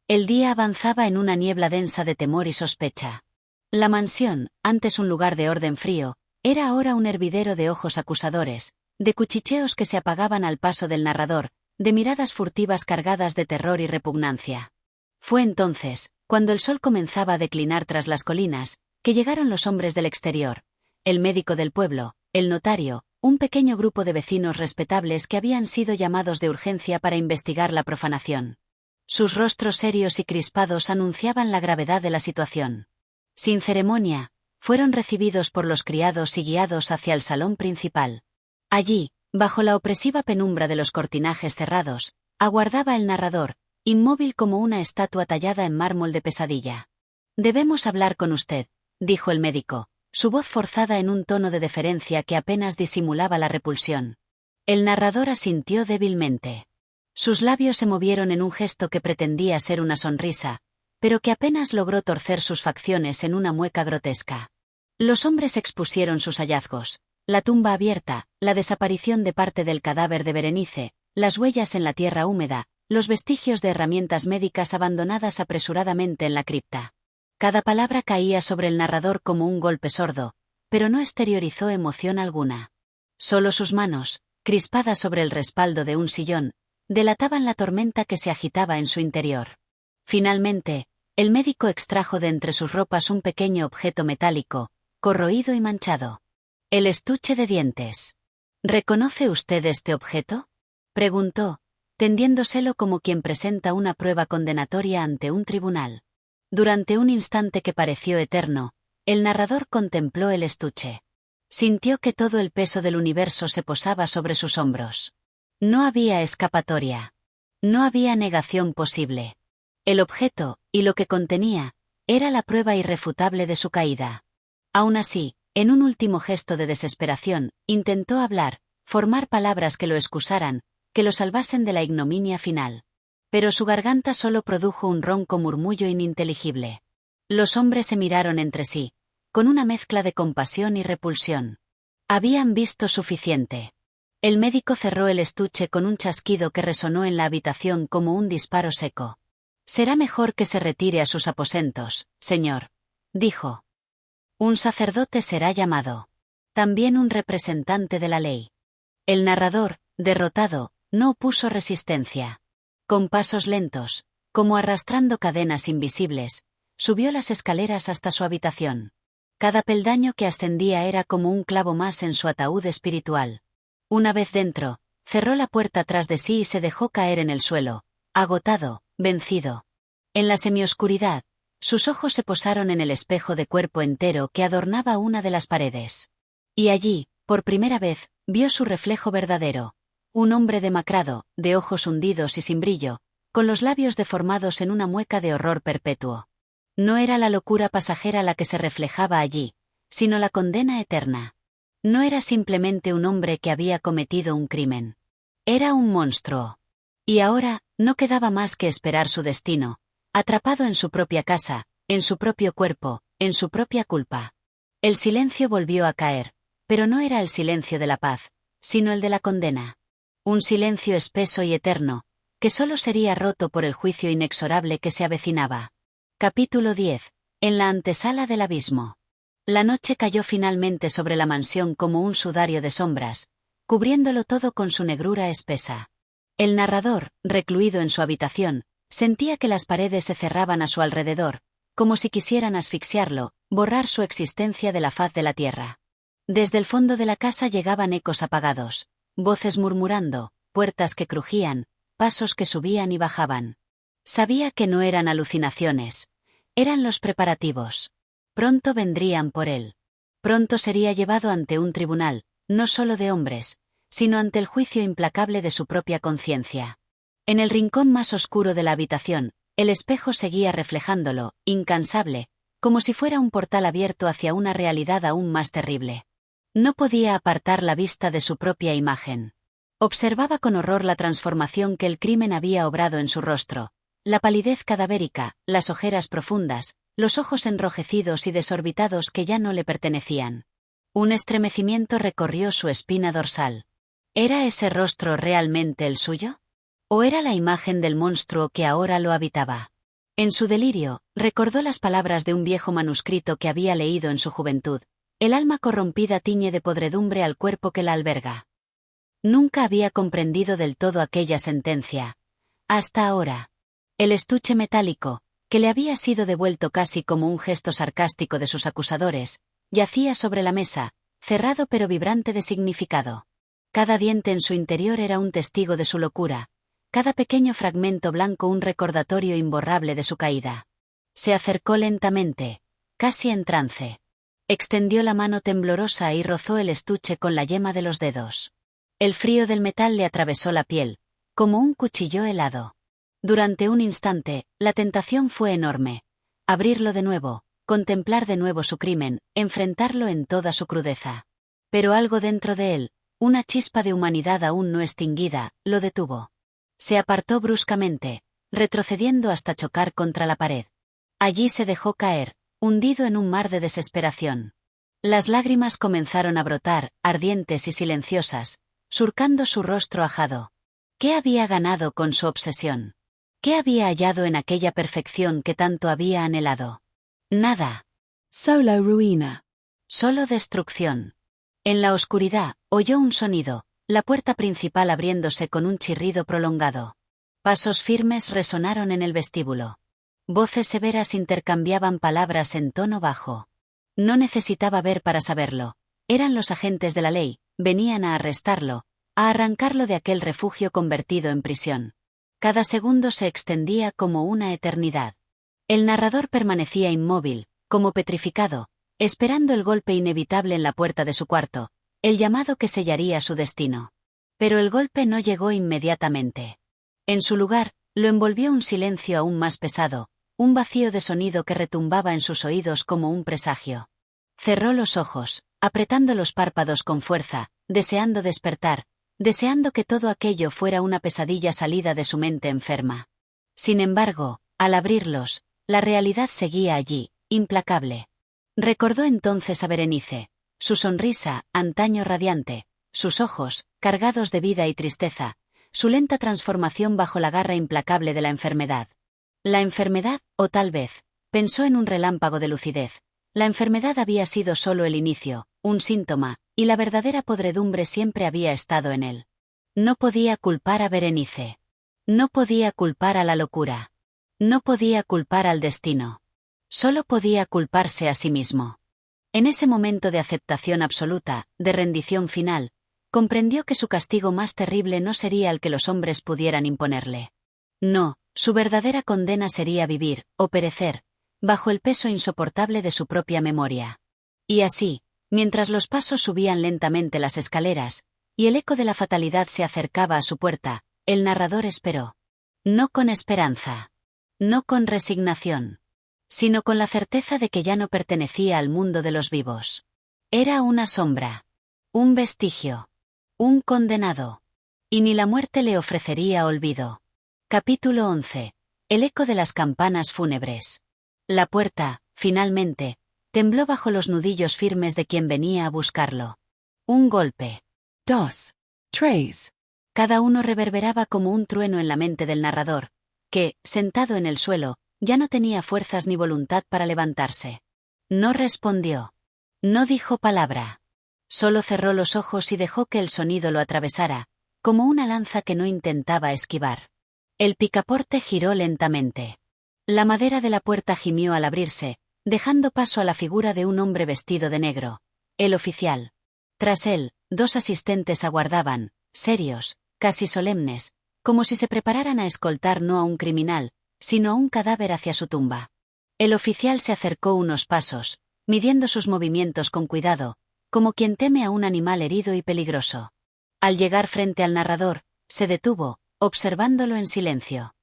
El día avanzaba en una niebla densa de temor y sospecha. La mansión, antes un lugar de orden frío, era ahora un hervidero de ojos acusadores, de cuchicheos que se apagaban al paso del narrador, de miradas furtivas cargadas de terror y repugnancia. Fue entonces, cuando el sol comenzaba a declinar tras las colinas, que llegaron los hombres del exterior, el médico del pueblo, el notario, un pequeño grupo de vecinos respetables que habían sido llamados de urgencia para investigar la profanación. Sus rostros serios y crispados anunciaban la gravedad de la situación. Sin ceremonia, fueron recibidos por los criados y guiados hacia el salón principal. Allí, bajo la opresiva penumbra de los cortinajes cerrados, aguardaba el narrador, inmóvil como una estatua tallada en mármol de pesadilla. «Debemos hablar con usted», dijo el médico, su voz forzada en un tono de deferencia que apenas disimulaba la repulsión. El narrador asintió débilmente. Sus labios se movieron en un gesto que pretendía ser una sonrisa, pero que apenas logró torcer sus facciones en una mueca grotesca. Los hombres expusieron sus hallazgos: la tumba abierta, la desaparición de parte del cadáver de Berenice, las huellas en la tierra húmeda, los vestigios de herramientas médicas abandonadas apresuradamente en la cripta. Cada palabra caía sobre el narrador como un golpe sordo, pero no exteriorizó emoción alguna. Solo sus manos, crispadas sobre el respaldo de un sillón, delataban la tormenta que se agitaba en su interior. Finalmente, el médico extrajo de entre sus ropas un pequeño objeto metálico, corroído y manchado. El estuche de dientes. «¿Reconoce usted este objeto?», preguntó, tendiéndoselo como quien presenta una prueba condenatoria ante un tribunal. Durante un instante que pareció eterno, el narrador contempló el estuche. Sintió que todo el peso del universo se posaba sobre sus hombros. No había escapatoria. No había negación posible. El objeto, y lo que contenía, era la prueba irrefutable de su caída. Aún así, en un último gesto de desesperación, intentó hablar, formar palabras que lo excusaran, que lo salvasen de la ignominia final. Pero su garganta solo produjo un ronco murmullo ininteligible. Los hombres se miraron entre sí, con una mezcla de compasión y repulsión. Habían visto suficiente. El médico cerró el estuche con un chasquido que resonó en la habitación como un disparo seco. «Será mejor que se retire a sus aposentos, señor», dijo. «Un sacerdote será llamado. También un representante de la ley». El narrador, derrotado, no opuso resistencia. Con pasos lentos, como arrastrando cadenas invisibles, subió las escaleras hasta su habitación. Cada peldaño que ascendía era como un clavo más en su ataúd espiritual. Una vez dentro, cerró la puerta tras de sí y se dejó caer en el suelo, agotado, vencido. En la semioscuridad, sus ojos se posaron en el espejo de cuerpo entero que adornaba una de las paredes. Y allí, por primera vez, vio su reflejo verdadero. Un hombre demacrado, de ojos hundidos y sin brillo, con los labios deformados en una mueca de horror perpetuo. No era la locura pasajera la que se reflejaba allí, sino la condena eterna. No era simplemente un hombre que había cometido un crimen. Era un monstruo. Y ahora, no quedaba más que esperar su destino, atrapado en su propia casa, en su propio cuerpo, en su propia culpa. El silencio volvió a caer, pero no era el silencio de la paz, sino el de la condena. Un silencio espeso y eterno, que solo sería roto por el juicio inexorable que se avecinaba. Capítulo 10. En la antesala del abismo. La noche cayó finalmente sobre la mansión como un sudario de sombras, cubriéndolo todo con su negrura espesa. El narrador, recluido en su habitación, sentía que las paredes se cerraban a su alrededor, como si quisieran asfixiarlo, borrar su existencia de la faz de la tierra. Desde el fondo de la casa llegaban ecos apagados. Voces murmurando, puertas que crujían, pasos que subían y bajaban. Sabía que no eran alucinaciones. Eran los preparativos. Pronto vendrían por él. Pronto sería llevado ante un tribunal, no solo de hombres, sino ante el juicio implacable de su propia conciencia. En el rincón más oscuro de la habitación, el espejo seguía reflejándolo, incansable, como si fuera un portal abierto hacia una realidad aún más terrible. No podía apartar la vista de su propia imagen. Observaba con horror la transformación que el crimen había obrado en su rostro, la palidez cadavérica, las ojeras profundas, los ojos enrojecidos y desorbitados que ya no le pertenecían. Un estremecimiento recorrió su espina dorsal. ¿Era ese rostro realmente el suyo? ¿O era la imagen del monstruo que ahora lo habitaba? En su delirio, recordó las palabras de un viejo manuscrito que había leído en su juventud: el alma corrompida tiñe de podredumbre al cuerpo que la alberga. Nunca había comprendido del todo aquella sentencia. Hasta ahora. El estuche metálico, que le había sido devuelto casi como un gesto sarcástico de sus acusadores, yacía sobre la mesa, cerrado pero vibrante de significado. Cada diente en su interior era un testigo de su locura, cada pequeño fragmento blanco un recordatorio imborrable de su caída. Se acercó lentamente, casi en trance. Extendió la mano temblorosa y rozó el estuche con la yema de los dedos. El frío del metal le atravesó la piel, como un cuchillo helado. Durante un instante, la tentación fue enorme. Abrirlo de nuevo, contemplar de nuevo su crimen, enfrentarlo en toda su crudeza. Pero algo dentro de él, una chispa de humanidad aún no extinguida, lo detuvo. Se apartó bruscamente, retrocediendo hasta chocar contra la pared. Allí se dejó caer, hundido en un mar de desesperación. Las lágrimas comenzaron a brotar, ardientes y silenciosas, surcando su rostro ajado. ¿Qué había ganado con su obsesión? ¿Qué había hallado en aquella perfección que tanto había anhelado? Nada. Solo ruina. Solo destrucción. En la oscuridad, oyó un sonido, la puerta principal abriéndose con un chirrido prolongado. Pasos firmes resonaron en el vestíbulo. Voces severas intercambiaban palabras en tono bajo. No necesitaba ver para saberlo. Eran los agentes de la ley, venían a arrestarlo, a arrancarlo de aquel refugio convertido en prisión. Cada segundo se extendía como una eternidad. El narrador permanecía inmóvil, como petrificado, esperando el golpe inevitable en la puerta de su cuarto, el llamado que sellaría su destino. Pero el golpe no llegó inmediatamente. En su lugar, lo envolvió un silencio aún más pesado, un vacío de sonido que retumbaba en sus oídos como un presagio. Cerró los ojos, apretando los párpados con fuerza, deseando despertar, deseando que todo aquello fuera una pesadilla salida de su mente enferma. Sin embargo, al abrirlos, la realidad seguía allí, implacable. Recordó entonces a Berenice, su sonrisa, antaño radiante, sus ojos, cargados de vida y tristeza, su lenta transformación bajo la garra implacable de la enfermedad. La enfermedad, o tal vez, pensó en un relámpago de lucidez, la enfermedad había sido solo el inicio, un síntoma, y la verdadera podredumbre siempre había estado en él. No podía culpar a Berenice. No podía culpar a la locura. No podía culpar al destino. Solo podía culparse a sí mismo. En ese momento de aceptación absoluta, de rendición final, comprendió que su castigo más terrible no sería el que los hombres pudieran imponerle. No, su verdadera condena sería vivir, o perecer, bajo el peso insoportable de su propia memoria. Y así, mientras los pasos subían lentamente las escaleras, y el eco de la fatalidad se acercaba a su puerta, el narrador esperó. No con esperanza. No con resignación. Sino con la certeza de que ya no pertenecía al mundo de los vivos. Era una sombra. Un vestigio. Un condenado. Y ni la muerte le ofrecería olvido. Capítulo 11. El eco de las campanas fúnebres. La puerta, finalmente, tembló bajo los nudillos firmes de quien venía a buscarlo. Un golpe. Dos. Tres. Cada uno reverberaba como un trueno en la mente del narrador, que, sentado en el suelo, ya no tenía fuerzas ni voluntad para levantarse. No respondió. No dijo palabra. Solo cerró los ojos y dejó que el sonido lo atravesara, como una lanza que no intentaba esquivar. El picaporte giró lentamente. La madera de la puerta gimió al abrirse, dejando paso a la figura de un hombre vestido de negro, el oficial. Tras él, dos asistentes aguardaban, serios, casi solemnes, como si se prepararan a escoltar no a un criminal, sino a un cadáver hacia su tumba. El oficial se acercó unos pasos, midiendo sus movimientos con cuidado, como quien teme a un animal herido y peligroso. Al llegar frente al narrador, se detuvo, observándolo en silencio.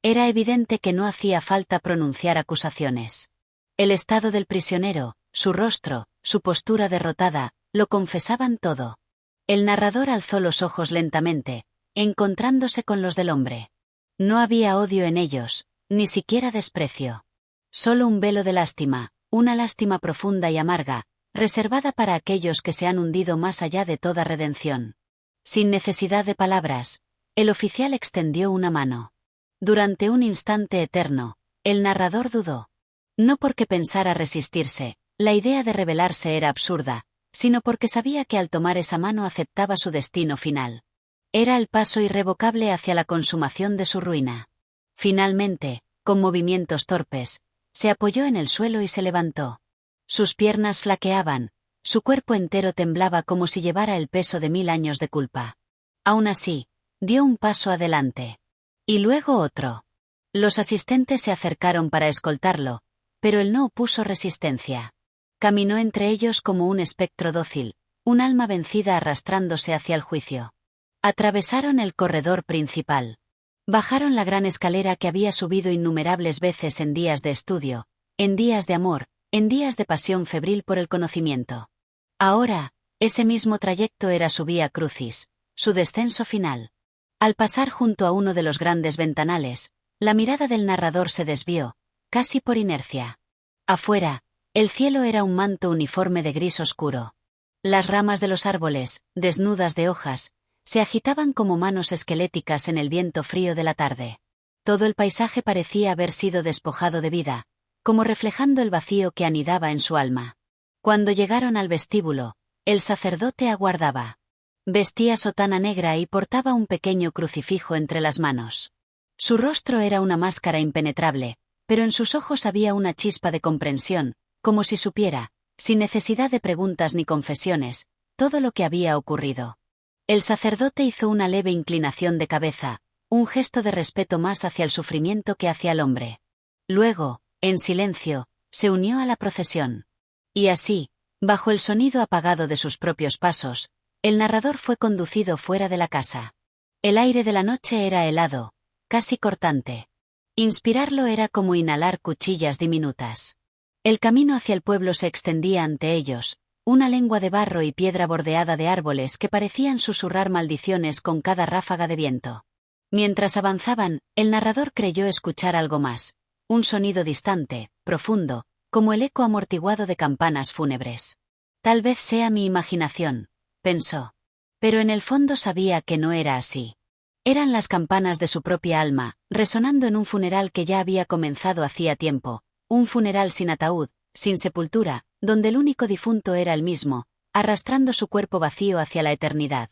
Era evidente que no hacía falta pronunciar acusaciones. El estado del prisionero, su rostro, su postura derrotada, lo confesaban todo. El narrador alzó los ojos lentamente, encontrándose con los del hombre. No había odio en ellos, ni siquiera desprecio. Solo un velo de lástima, una lástima profunda y amarga, reservada para aquellos que se han hundido más allá de toda redención. Sin necesidad de palabras, el oficial extendió una mano. Durante un instante eterno, el narrador dudó. No porque pensara resistirse, la idea de rebelarse era absurda, sino porque sabía que al tomar esa mano aceptaba su destino final. Era el paso irrevocable hacia la consumación de su ruina. Finalmente, con movimientos torpes, se apoyó en el suelo y se levantó. Sus piernas flaqueaban, su cuerpo entero temblaba como si llevara el peso de 1000 años de culpa. Aún así, dio un paso adelante. Y luego otro. Los asistentes se acercaron para escoltarlo, pero él no opuso resistencia. Caminó entre ellos como un espectro dócil, un alma vencida arrastrándose hacia el juicio. Atravesaron el corredor principal. Bajaron la gran escalera que había subido innumerables veces en días de estudio, en días de amor, en días de pasión febril por el conocimiento. Ahora, ese mismo trayecto era su vía crucis, su descenso final. Al pasar junto a uno de los grandes ventanales, la mirada del narrador se desvió, casi por inercia. Afuera, el cielo era un manto uniforme de gris oscuro. Las ramas de los árboles, desnudas de hojas, se agitaban como manos esqueléticas en el viento frío de la tarde. Todo el paisaje parecía haber sido despojado de vida, como reflejando el vacío que anidaba en su alma. Cuando llegaron al vestíbulo, el sacerdote aguardaba. Vestía sotana negra y portaba un pequeño crucifijo entre las manos. Su rostro era una máscara impenetrable, pero en sus ojos había una chispa de comprensión, como si supiera, sin necesidad de preguntas ni confesiones, todo lo que había ocurrido. El sacerdote hizo una leve inclinación de cabeza, un gesto de respeto más hacia el sufrimiento que hacia el hombre. Luego, en silencio, se unió a la procesión. Y así, bajo el sonido apagado de sus propios pasos, el narrador fue conducido fuera de la casa. El aire de la noche era helado, casi cortante. Inspirarlo era como inhalar cuchillas diminutas. El camino hacia el pueblo se extendía ante ellos, una lengua de barro y piedra bordeada de árboles que parecían susurrar maldiciones con cada ráfaga de viento. Mientras avanzaban, el narrador creyó escuchar algo más, un sonido distante, profundo, como el eco amortiguado de campanas fúnebres. Tal vez sea mi imaginación, pensó. Pero en el fondo sabía que no era así. Eran las campanas de su propia alma, resonando en un funeral que ya había comenzado hacía tiempo, un funeral sin ataúd, sin sepultura, donde el único difunto era él mismo, arrastrando su cuerpo vacío hacia la eternidad.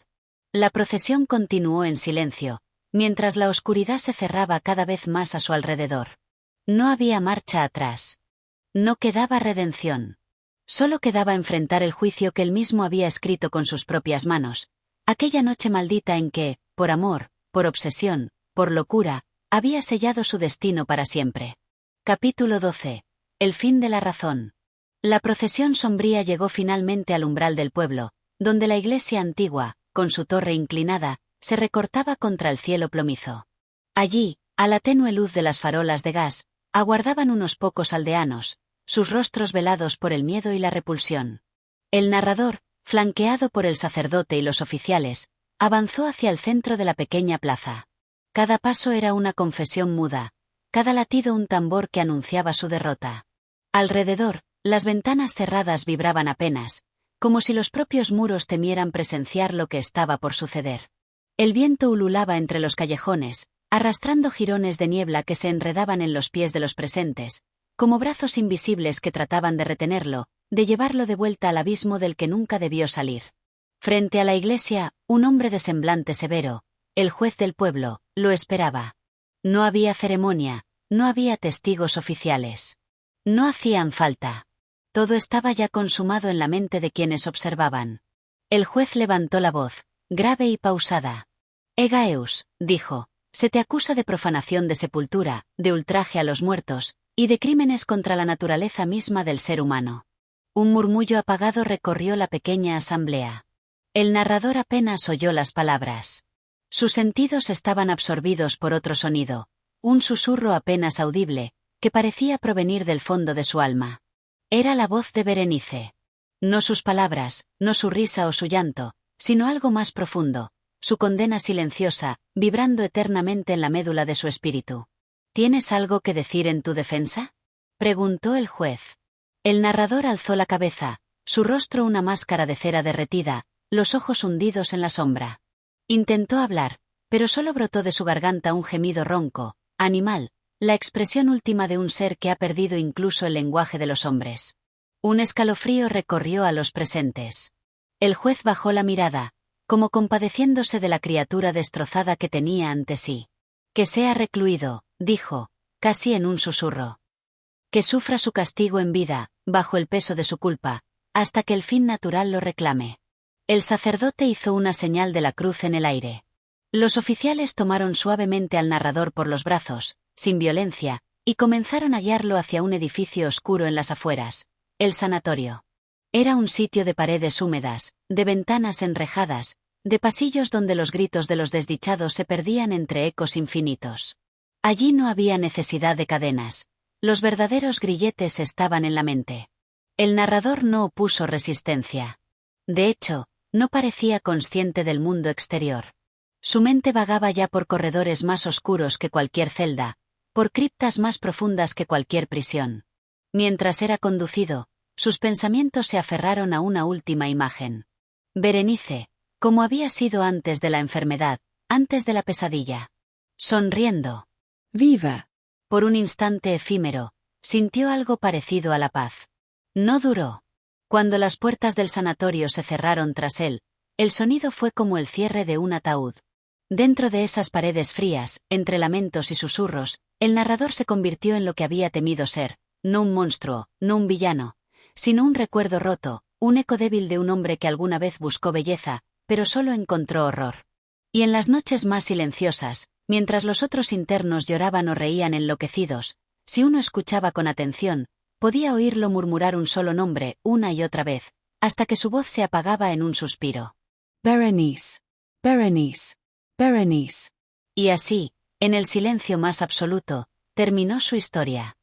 La procesión continuó en silencio, mientras la oscuridad se cerraba cada vez más a su alrededor. No había marcha atrás. No quedaba redención. Solo quedaba enfrentar el juicio que él mismo había escrito con sus propias manos, aquella noche maldita en que, por amor, por obsesión, por locura, había sellado su destino para siempre. Capítulo 12. El fin de la razón. La procesión sombría llegó finalmente al umbral del pueblo, donde la iglesia antigua, con su torre inclinada, se recortaba contra el cielo plomizo. Allí, a la tenue luz de las farolas de gas, aguardaban unos pocos aldeanos, sus rostros velados por el miedo y la repulsión. El narrador, flanqueado por el sacerdote y los oficiales, avanzó hacia el centro de la pequeña plaza. Cada paso era una confesión muda, cada latido un tambor que anunciaba su derrota. Alrededor, las ventanas cerradas vibraban apenas, como si los propios muros temieran presenciar lo que estaba por suceder. El viento ululaba entre los callejones, arrastrando jirones de niebla que se enredaban en los pies de los presentes, como brazos invisibles que trataban de retenerlo, de llevarlo de vuelta al abismo del que nunca debió salir. Frente a la iglesia, un hombre de semblante severo, el juez del pueblo, lo esperaba. No había ceremonia, no había testigos oficiales. No hacían falta. Todo estaba ya consumado en la mente de quienes observaban. El juez levantó la voz, grave y pausada. Egaeus, dijo, se te acusa de profanación de sepultura, de ultraje a los muertos, y de crímenes contra la naturaleza misma del ser humano. Un murmullo apagado recorrió la pequeña asamblea. El narrador apenas oyó las palabras. Sus sentidos estaban absorbidos por otro sonido, un susurro apenas audible, que parecía provenir del fondo de su alma. Era la voz de Berenice. No sus palabras, no su risa o su llanto, sino algo más profundo, su condena silenciosa, vibrando eternamente en la médula de su espíritu. ¿Tienes algo que decir en tu defensa? preguntó el juez. El narrador alzó la cabeza, su rostro una máscara de cera derretida, los ojos hundidos en la sombra. Intentó hablar, pero solo brotó de su garganta un gemido ronco, animal, la expresión última de un ser que ha perdido incluso el lenguaje de los hombres. Un escalofrío recorrió a los presentes. El juez bajó la mirada, como compadeciéndose de la criatura destrozada que tenía ante sí. Que sea recluido, dijo, casi en un susurro. Que sufra su castigo en vida, bajo el peso de su culpa, hasta que el fin natural lo reclame. El sacerdote hizo una señal de la cruz en el aire. Los oficiales tomaron suavemente al narrador por los brazos, sin violencia, y comenzaron a guiarlo hacia un edificio oscuro en las afueras, el sanatorio. Era un sitio de paredes húmedas, de ventanas enrejadas, de pasillos donde los gritos de los desdichados se perdían entre ecos infinitos. Allí no había necesidad de cadenas. Los verdaderos grilletes estaban en la mente. El narrador no opuso resistencia. De hecho, no parecía consciente del mundo exterior. Su mente vagaba ya por corredores más oscuros que cualquier celda, por criptas más profundas que cualquier prisión. Mientras era conducido, sus pensamientos se aferraron a una última imagen. Berenice, como había sido antes de la enfermedad, antes de la pesadilla. Sonriendo. Viva. Por un instante efímero, sintió algo parecido a la paz. No duró. Cuando las puertas del sanatorio se cerraron tras él, el sonido fue como el cierre de un ataúd. Dentro de esas paredes frías, entre lamentos y susurros, el narrador se convirtió en lo que había temido ser, no un monstruo, no un villano, sino un recuerdo roto, un eco débil de un hombre que alguna vez buscó belleza, pero solo encontró horror. Y en las noches más silenciosas, mientras los otros internos lloraban o reían enloquecidos, si uno escuchaba con atención, podía oírlo murmurar un solo nombre una y otra vez, hasta que su voz se apagaba en un suspiro. Berenice. Berenice. Berenice. Y así, en el silencio más absoluto, terminó su historia.